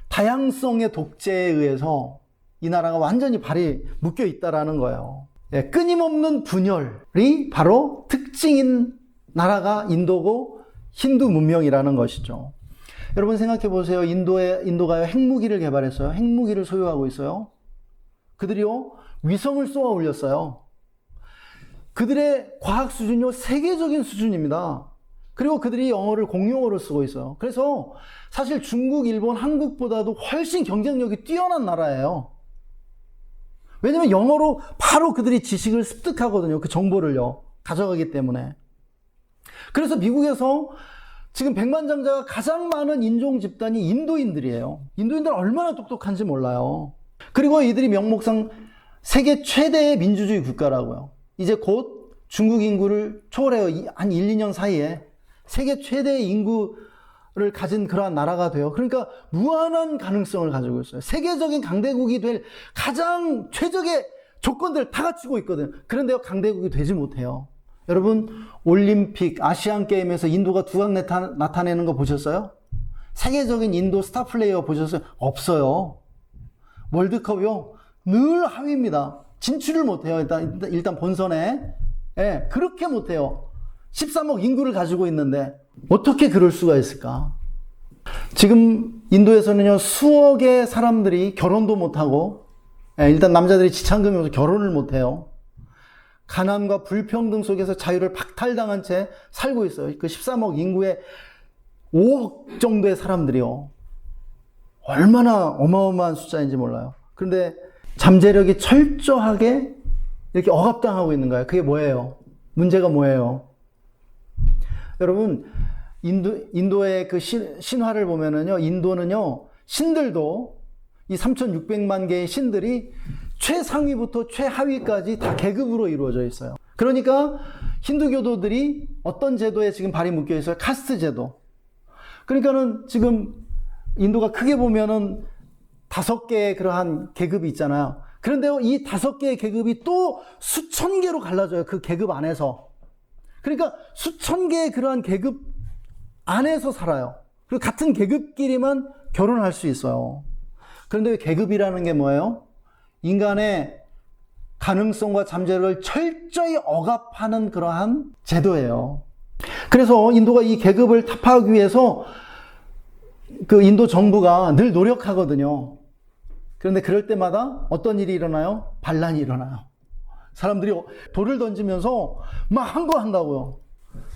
다양성의 독재에 의해서 이 나라가 완전히 발이 묶여 있다라는 거예요. 끊임없는 분열이 바로 특징인 나라가 인도고 힌두 문명이라는 것이죠. 여러분 생각해 보세요. 인도가 핵무기를 개발했어요. 핵무기를 소유하고 있어요. 그들이요, 위성을 쏘아 올렸어요. 그들의 과학 수준이요, 세계적인 수준입니다. 그리고 그들이 영어를 공용어로 쓰고 있어요. 그래서 사실 중국, 일본, 한국보다도 훨씬 경쟁력이 뛰어난 나라예요. 왜냐면 영어로 바로 그들이 지식을 습득하거든요. 그 정보를요, 가져가기 때문에. 그래서 미국에서 지금 백만장자가 가장 많은 인종 집단이 인도인들이에요. 인도인들은 얼마나 똑똑한지 몰라요. 그리고 이들이 명목상 세계 최대의 민주주의 국가라고요. 이제 곧 중국 인구를 초월해요. 한 1, 2년 사이에 세계 최대의 인구를 가진 그러한 나라가 돼요. 그러니까 무한한 가능성을 가지고 있어요. 세계적인 강대국이 될 가장 최적의 조건들을 다 갖추고 있거든요. 그런데 강대국이 되지 못해요. 여러분, 올림픽, 아시안 게임에서 인도가 두각 나타내는 거 보셨어요? 세계적인 인도 스타 플레이어 보셨어요? 없어요. 월드컵이요. 늘 하위입니다. 진출을 못해요. 일단 본선에. 예, 그렇게 못해요. 13억 인구를 가지고 있는데 어떻게 그럴 수가 있을까? 지금 인도에서는요, 수억의 사람들이 결혼도 못하고, 예, 일단 남자들이 지참금이 없어서 결혼을 못해요. 가난과 불평등 속에서 자유를 박탈당한 채 살고 있어요. 그 13억 인구의 5억 정도의 사람들이요. 얼마나 어마어마한 숫자인지 몰라요. 그런데 잠재력이 철저하게 이렇게 억압당하고 있는 거예요. 그게 뭐예요? 문제가 뭐예요? 여러분, 인도의 그 신화를 보면은요, 인도는요, 신들도 이 3,600만 개의 신들이 최상위부터 최하위까지 다 계급으로 이루어져 있어요. 그러니까 힌두교도들이 어떤 제도에 지금 발이 묶여 있어요? 카스트 제도. 그러니까는 지금 인도가 크게 보면은 5개의 그러한 계급이 있잖아요. 그런데요, 이 5개의 계급이 또 수천 개로 갈라져요. 그 계급 안에서. 그러니까 수천 개의 그러한 계급 안에서 살아요. 그리고 같은 계급끼리만 결혼할 수 있어요. 그런데 계급이라는 게 뭐예요? 인간의 가능성과 잠재력을 철저히 억압하는 그러한 제도예요. 그래서 인도가 이 계급을 타파하기 위해서 그 인도 정부가 늘 노력하거든요. 그런데 그럴 때마다 어떤 일이 일어나요? 반란이 일어나요. 사람들이 돌을 던지면서 막 한 거 한다고요.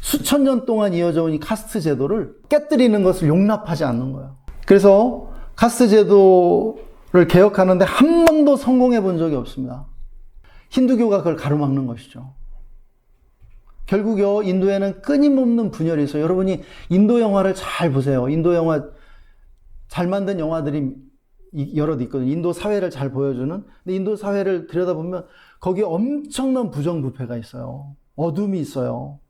수천 년 동안 이어져 온 이 카스트 제도를 깨뜨리는 것을 용납하지 않는 거예요. 그래서 카스트 제도를 개혁하는데 한 번도 성공해 본 적이 없습니다. 힌두교가 그걸 가로막는 것이죠. 결국요, 인도에는 끊임없는 분열이 있어요. 여러분이 인도 영화를 잘 보세요. 인도 영화 잘 만든 영화들이 여럿 있거든요. 인도 사회를 잘 보여주는. 근데 인도 사회를 들여다보면 거기에 엄청난 부정부패가 있어요. 어둠이 있어요.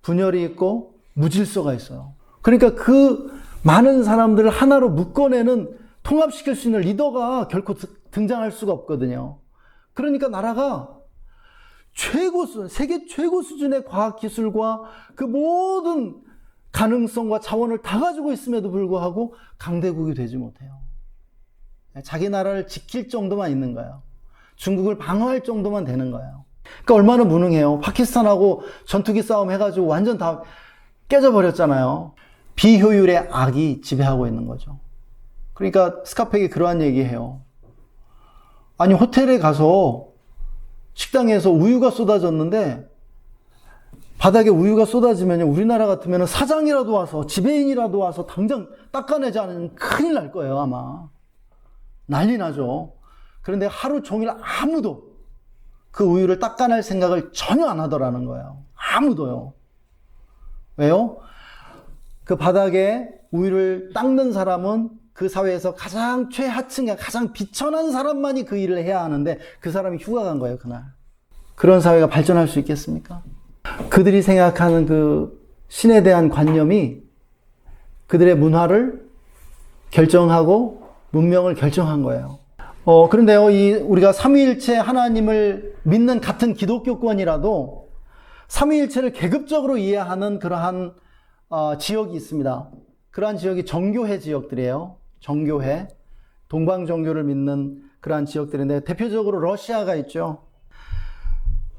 분열이 있고 무질서가 있어요. 그러니까 그 많은 사람들을 하나로 묶어내는, 통합시킬 수 있는 리더가 결코 등장할 수가 없거든요. 그러니까 나라가 세계 최고 수준의 과학기술과 그 모든 가능성과 자원을 다 가지고 있음에도 불구하고 강대국이 되지 못해요. 자기 나라를 지킬 정도만 있는 거예요. 중국을 방어할 정도만 되는 거예요. 그러니까 얼마나 무능해요. 파키스탄하고 전투기 싸움 해가지고 완전 다 깨져버렸잖아요. 비효율의 악이 지배하고 있는 거죠. 그러니까 스카펙이 그러한 얘기해요. 아니, 호텔에 가서 식당에서 우유가 쏟아졌는데 바닥에 우유가 쏟아지면 우리나라 같으면 사장이라도 와서, 지배인이라도 와서 당장 닦아내지 않으면 큰일 날 거예요, 아마. 난리 나죠. 그런데 하루 종일 아무도 그 우유를 닦아낼 생각을 전혀 안 하더라는 거예요. 아무도요. 왜요? 그 바닥에 우유를 닦는 사람은 그 사회에서 가장 최하층에 가장 비천한 사람만이 그 일을 해야 하는데 그 사람이 휴가 간 거예요, 그날. 그런 사회가 발전할 수 있겠습니까? 그들이 생각하는 그 신에 대한 관념이 그들의 문화를 결정하고 문명을 결정한 거예요. 그런데요, 우리가 삼위일체 하나님을 믿는 같은 기독교권이라도 삼위일체를 계급적으로 이해하는 그러한 지역이 있습니다. 그러한 지역이 정교회 지역들이에요. 정교회, 동방정교를 믿는 그러한 지역들인데 대표적으로 러시아가 있죠.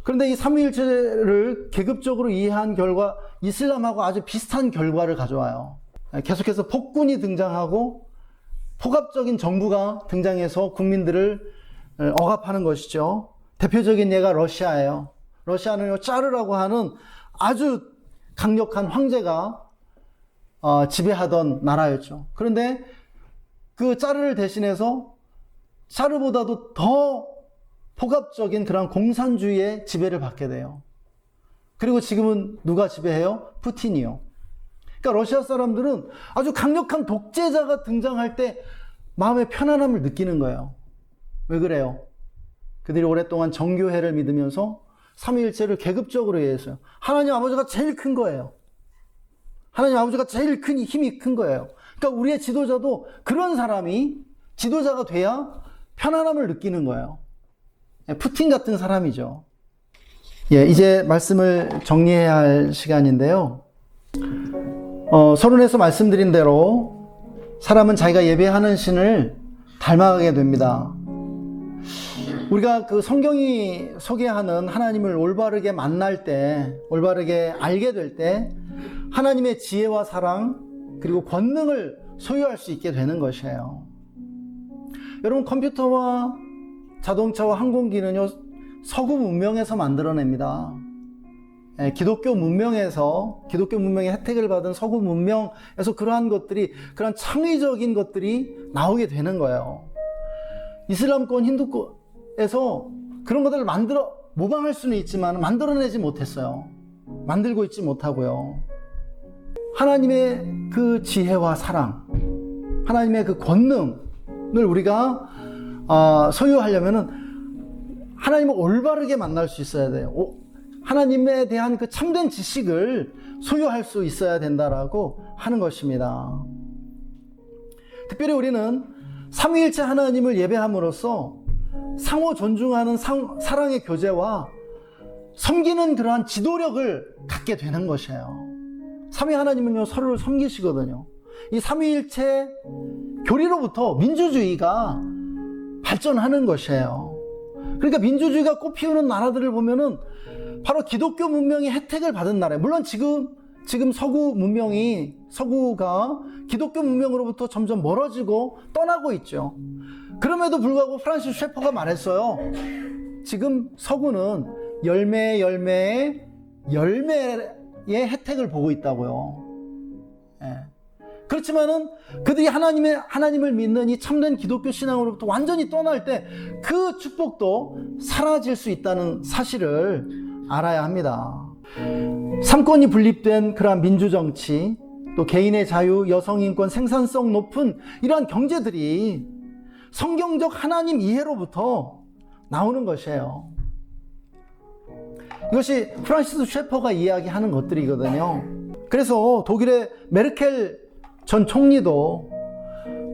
그런데 이 삼위일체를 계급적으로 이해한 결과 이슬람하고 아주 비슷한 결과를 가져와요. 계속해서 폭군이 등장하고 폭압적인 정부가 등장해서 국민들을 억압하는 것이죠. 대표적인 예가 러시아예요. 러시아는요, 짜르라고 하는 아주 강력한 황제가 지배하던 나라였죠. 그런데 그 짜르를 대신해서 짜르보다도 더 폭압적인 그런 공산주의의 지배를 받게 돼요. 그리고 지금은 누가 지배해요? 푸틴이요. 그러니까 러시아 사람들은 아주 강력한 독재자가 등장할 때 마음의 편안함을 느끼는 거예요. 왜 그래요? 그들이 오랫동안 정교회를 믿으면서 삼위일체를 계급적으로 이해했어요. 하나님 아버지가 제일 큰 거예요. 하나님 아버지가 제일 큰 힘이 큰 거예요. 그러니까 우리의 지도자도 그런 사람이 지도자가 돼야 편안함을 느끼는 거예요. 푸틴 같은 사람이죠. 이제 말씀을 정리해야 할 시간인데요. 서론에서 말씀드린 대로 사람은 자기가 예배하는 신을 닮아가게 됩니다. 우리가 그 성경이 소개하는 하나님을 올바르게 만날 때, 올바르게 알게 될 때 하나님의 지혜와 사랑 그리고 권능을 소유할 수 있게 되는 것이에요. 여러분, 컴퓨터와 자동차와 항공기는요, 서구 문명에서 만들어냅니다. 기독교 문명의 혜택을 받은 서구 문명에서 그러한 창의적인 것들이 나오게 되는 거예요. 이슬람권, 힌두권에서 그런 것들을 모방할 수는 있지만 만들어내지 못했어요. 만들고 있지 못하고요. 하나님의 그 지혜와 사랑, 하나님의 그 권능을 우리가 소유하려면은 하나님을 올바르게 만날 수 있어야 돼요. 하나님에 대한 그 참된 지식을 소유할 수 있어야 된다라고 하는 것입니다. 특별히 우리는 삼위일체 하나님을 예배함으로써 상호 존중하는 사랑의 교제와 섬기는 그러한 지도력을 갖게 되는 것이에요. 삼위 하나님은요, 서로를 섬기시거든요. 이 삼위일체 교리로부터 민주주의가 발전하는 것이에요. 그러니까 민주주의가 꽃피우는 나라들을 보면은 바로 기독교 문명의 혜택을 받은 나라예요. 물론 지금 서구가 기독교 문명으로부터 점점 멀어지고 떠나고 있죠. 그럼에도 불구하고 프란시스 셰퍼가 말했어요. 지금 서구는 열매의 혜택을 보고 있다고요. 그렇지만은 그들이 하나님을 믿는 이 참된 기독교 신앙으로부터 완전히 떠날 때 그 축복도 사라질 수 있다는 사실을 알아야 합니다. 삼권이 분립된 그러한 민주정치, 또 개인의 자유, 여성인권, 생산성 높은 이러한 경제들이 성경적 하나님 이해로부터 나오는 것이에요. 이것이 프란시스 셰퍼가 이야기하는 것들이거든요. 그래서 독일의 메르켈 전 총리도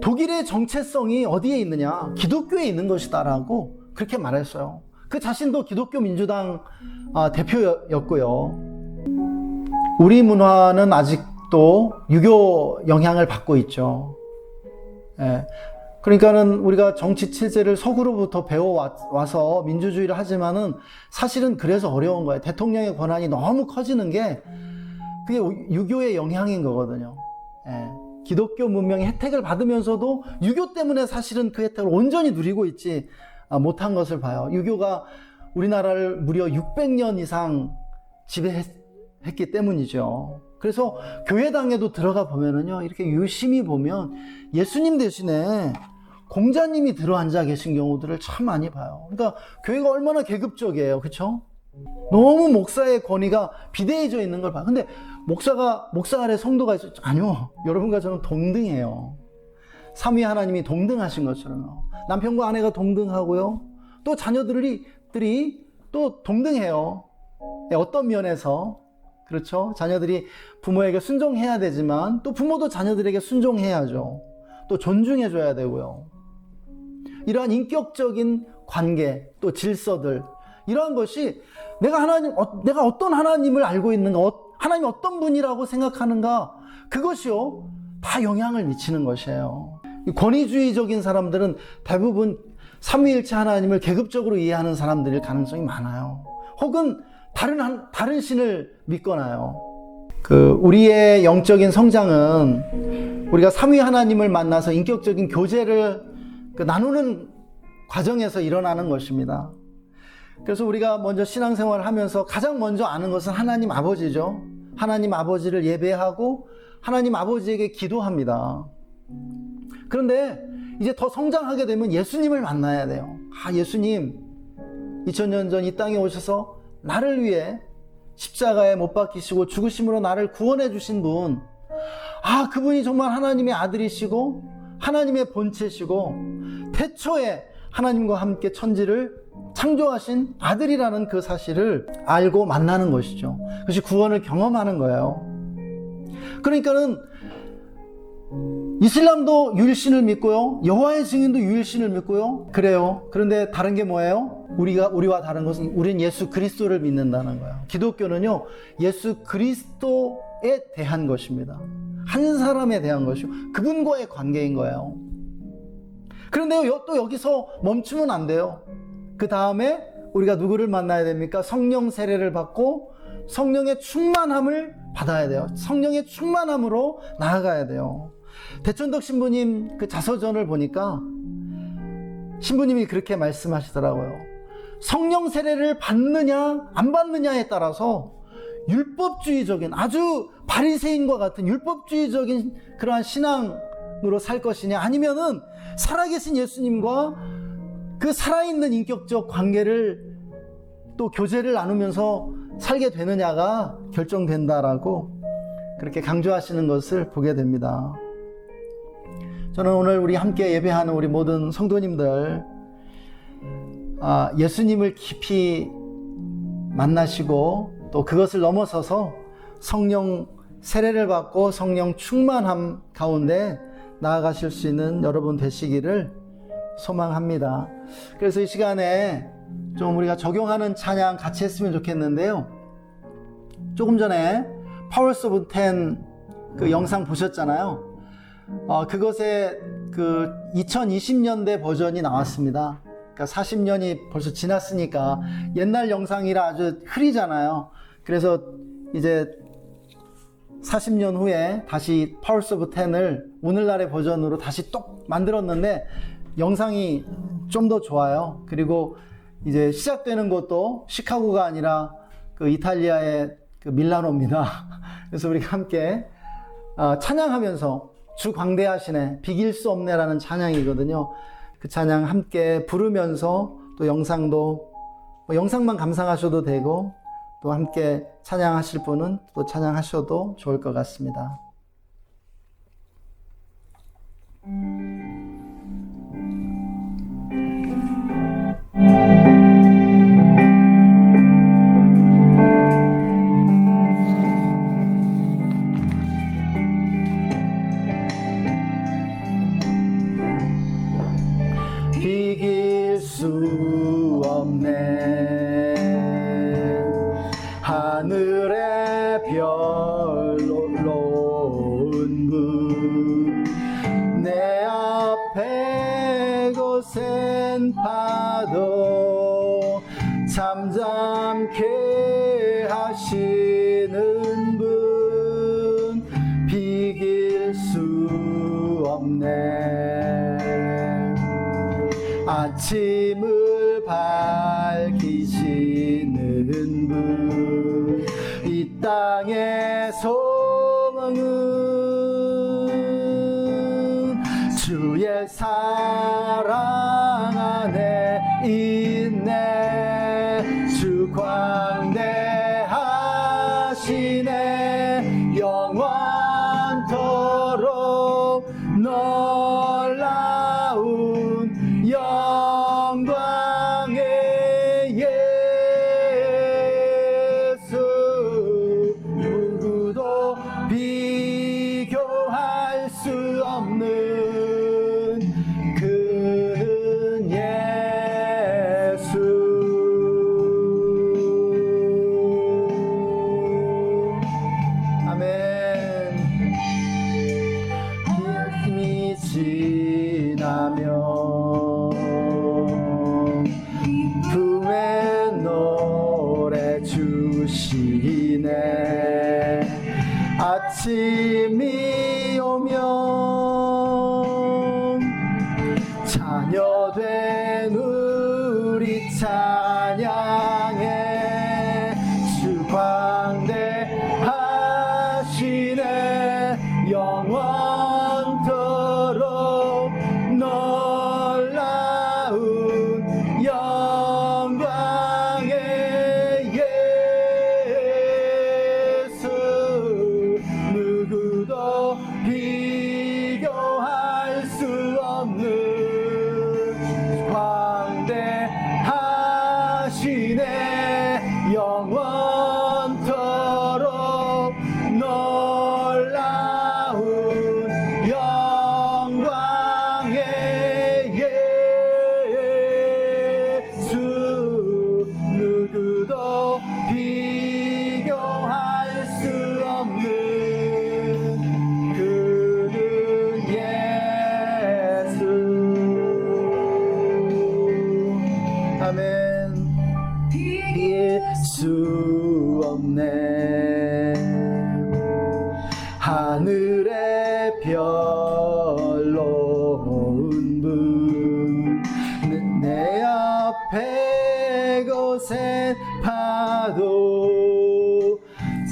독일의 정체성이 어디에 있느냐? 기독교에 있는 것이다라고 그렇게 말했어요. 그 자신도 기독교 민주당 대표였고요. 우리 문화는 아직도 유교 영향을 받고 있죠. 그러니까는 우리가 정치 체제를 서구로부터 배워와서 민주주의를 하지만은 사실은 그래서 어려운 거예요. 대통령의 권한이 너무 커지는 게 그게 유교의 영향인 거거든요. 기독교 문명의 혜택을 받으면서도 유교 때문에 사실은 그 혜택을 온전히 누리고 있지 못한 것을 봐요. 유교가 우리나라를 무려 600년 이상 지배했기 때문이죠. 그래서 교회당에도 들어가 보면은요, 이렇게 유심히 보면 예수님 대신에 공자님이 들어앉아 계신 경우들을 참 많이 봐요. 그러니까 교회가 얼마나 계급적이에요. 그렇죠? 너무 목사의 권위가 비대해져 있는 걸 봐요. 근데 목사 아래 성도가 있어요? 아니요. 여러분과 저는 동등해요. 삼위 하나님이 동등하신 것처럼요. 남편과 아내가 동등하고요. 또 자녀들이 또 동등해요. 어떤 면에서. 그렇죠? 자녀들이 부모에게 순종해야 되지만 또 부모도 자녀들에게 순종해야죠. 또 존중해줘야 되고요. 이러한 인격적인 관계, 또 질서들, 이러한 것이 내가 어떤 하나님을 알고 있는가, 하나님이 어떤 분이라고 생각하는가, 그것이요, 다 영향을 미치는 것이에요. 권위주의적인 사람들은 대부분 삼위일체 하나님을 계급적으로 이해하는 사람들일 가능성이 많아요. 혹은 다른 신을 믿거나요. 우리의 영적인 성장은 우리가 삼위 하나님을 만나서 인격적인 교제를 나누는 과정에서 일어나는 것입니다. 그래서 우리가 먼저 신앙생활을 하면서 가장 먼저 아는 것은 하나님 아버지죠. 하나님 아버지를 예배하고 하나님 아버지에게 기도합니다. 그런데 이제 더 성장하게 되면 예수님을 만나야 돼요. 예수님 2000년 전 이 땅에 오셔서 나를 위해 십자가에 못 박히시고 죽으심으로 나를 구원해 주신 분, 그분이 정말 하나님의 아들이시고 하나님의 본체시고 태초에 하나님과 함께 천지를 창조하신 아들이라는 그 사실을 알고 만나는 것이죠. 그것이 구원을 경험하는 거예요. 그러니까는 이슬람도 유일신을 믿고요, 여호와의 증인도 유일신을 믿고요. 그래요. 그런데 다른 게 뭐예요? 우리와 다른 것은 우리는 예수 그리스도를 믿는다는 거예요. 기독교는요, 예수 그리스도에 대한 것입니다. 한 사람에 대한 것이고 그분과의 관계인 거예요. 그런데 또 여기서 멈추면 안 돼요. 그 다음에 우리가 누구를 만나야 됩니까? 성령 세례를 받고 성령의 충만함을 받아야 돼요. 성령의 충만함으로 나아가야 돼요. 대천덕 신부님 그 자서전을 보니까 신부님이 그렇게 말씀하시더라고요. 성령 세례를 받느냐 안 받느냐에 따라서 율법주의적인, 아주 바리새인과 같은 율법주의적인 그러한 신앙으로 살 것이냐, 아니면은 살아계신 예수님과 그 살아있는 인격적 관계를 또 교제를 나누면서 살게 되느냐가 결정된다라고 그렇게 강조하시는 것을 보게 됩니다. 저는 오늘 우리 함께 예배하는 우리 모든 성도님들, 예수님을 깊이 만나시고 또 그것을 넘어서서 성령 세례를 받고 성령 충만함 가운데 나아가실 수 있는 여러분 되시기를 소망합니다. 그래서 이 시간에 좀 우리가 적용하는 찬양 같이 했으면 좋겠는데요. 조금 전에 Powers of 10 그 영상 보셨잖아요. 그것의 그 2020년대 버전이 나왔습니다. 그러니까 40년이 벌써 지났으니까 옛날 영상이라 아주 흐리잖아요. 그래서 이제 40년 후에 다시 Powers of 10을 오늘날의 버전으로 다시 똑 만들었는데 영상이 좀 더 좋아요. 그리고 이제 시작되는 곳도 시카고가 아니라 그 이탈리아의 그 밀라노입니다. 그래서 우리가 함께 찬양하면서 주 광대하시네 비길 수 없네라는 찬양이거든요. 그 찬양 함께 부르면서 또 영상도 영상만 감상하셔도 되고 또 함께 찬양하실 분은 또 찬양하셔도 좋을 것 같습니다. 비길 수 없네 하늘의 별로 온 분 내 앞에 거센 파도 잠잠케 하시는 분 비길 수 없네 아침을 밝히시는 분 이 땅의 소망은 주의 사랑 안에 있네 주 광대하시네 영원토록 놀라운 영광의 예수 누구도 비교할 수 없는 그는 예수 아멘. 힘이 지나면 품에 노래 주시네 아침이 오면 자녀된 우리 찬양해 주 광대하시네 영원토록 놀라운 영광의 예수 누구 놀라운 분 내 앞에 거센 파도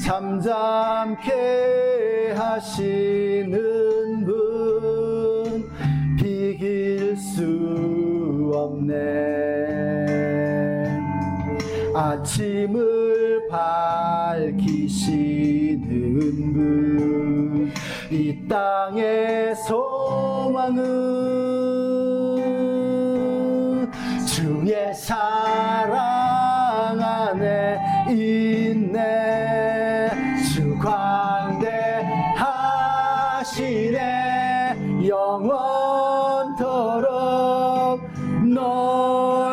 잠잠케 하시는 분 비길 수 없네. 아침을 밝히시는 분 이 땅의 소망은 주의 사랑 안에 있네. 주 광대하시네. 영원토록 놀라운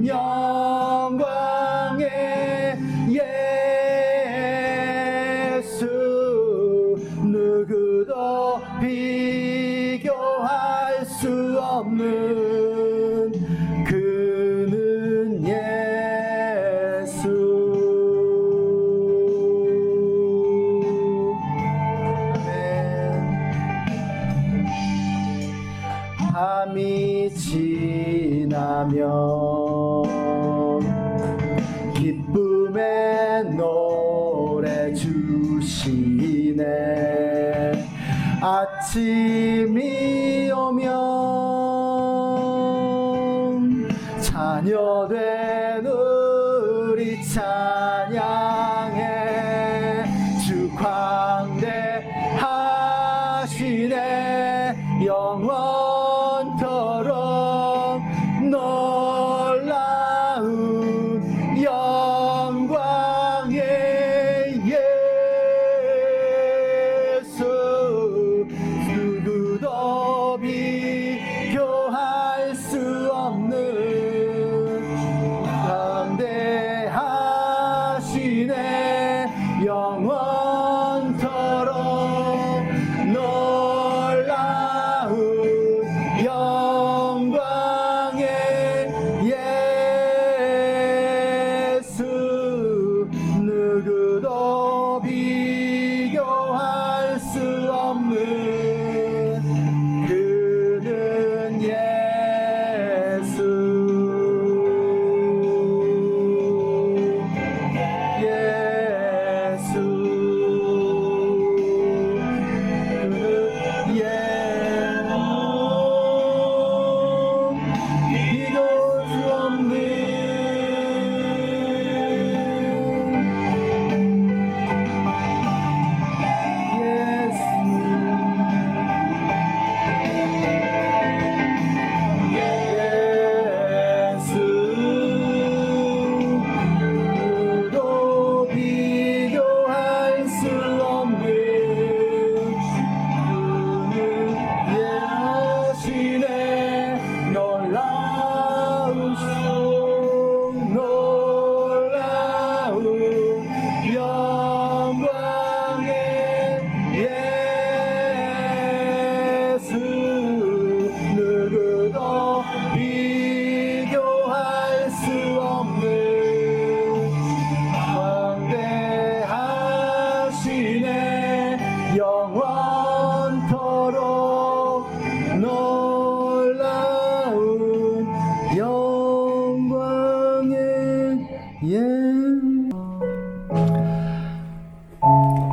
영광의 예수 누구도 비교할 수 없는 그는 예수. 아멘. 밤이 지나면 기쁨의 노래 주시네. 아침이 오면 자녀된 우리 찬양해. 주 광대하시네. 영원토록 놀라운 영광의 예수 누구도 비교할 수 없는 광대하시네. 영원토록 놀라운 영광의 예수 누구도 비교할 수 없는 그는 예수. 예수 그는 비교할 수 없는 예수 누구도 비교할 수 없는 그는 예시네. 놀라운 영광의 예수 누구도 비교할 수 없는 광대하시네. 영원토록 놀라운 영광의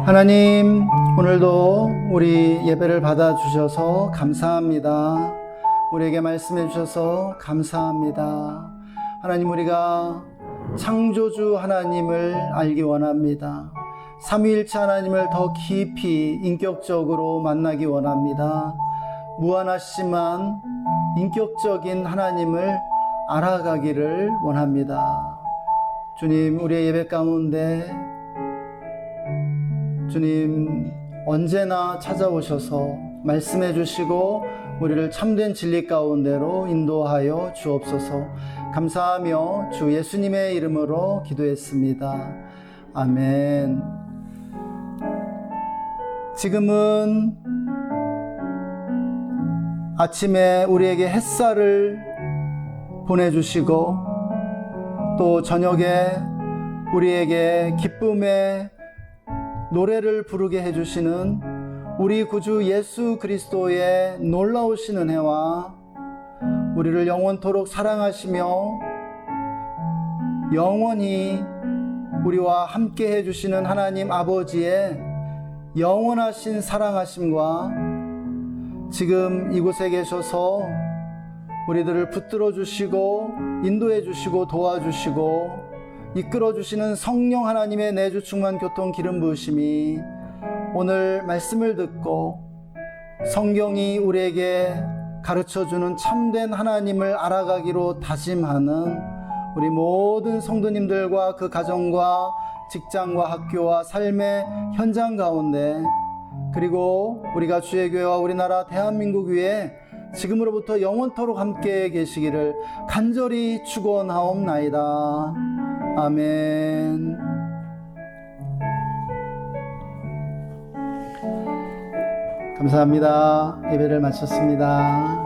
하나님, 오늘도 우리 예배를 받아주셔서 감사합니다. 우리에게 말씀해 주셔서 감사합니다. 하나님, 우리가 창조주 하나님을 알기 원합니다. 삼위일체 하나님을 더 깊이 인격적으로 만나기 원합니다. 무한하시지만 인격적인 하나님을 알아가기를 원합니다. 주님, 우리의 예배 가운데 주님 언제나 찾아오셔서 말씀해 주시고 우리를 참된 진리 가운데로 인도하여 주옵소서. 감사하며 주 예수님의 이름으로 기도했습니다. 아멘. 지금은 아침에 우리에게 햇살을 보내주시고 또 저녁에 우리에게 기쁨의 노래를 부르게 해주시는 우리 구주 예수 그리스도의 놀라우신 은혜와 우리를 영원토록 사랑하시며 영원히 우리와 함께 해주시는 하나님 아버지의 영원하신 사랑하심과 지금 이곳에 계셔서 우리들을 붙들어 주시고 인도해 주시고 도와주시고 이끌어 주시는 성령 하나님의 내주 충만 교통 기름 부으심이 오늘 말씀을 듣고 성경이 우리에게 가르쳐주는 참된 하나님을 알아가기로 다짐하는 우리 모든 성도님들과 그 가정과 직장과 학교와 삶의 현장 가운데 그리고 우리가 주의 교회와 우리나라 대한민국 위에 지금으로부터 영원토록 함께 계시기를 간절히 축원하옵나이다. 아멘. 감사합니다. 예배를 마쳤습니다.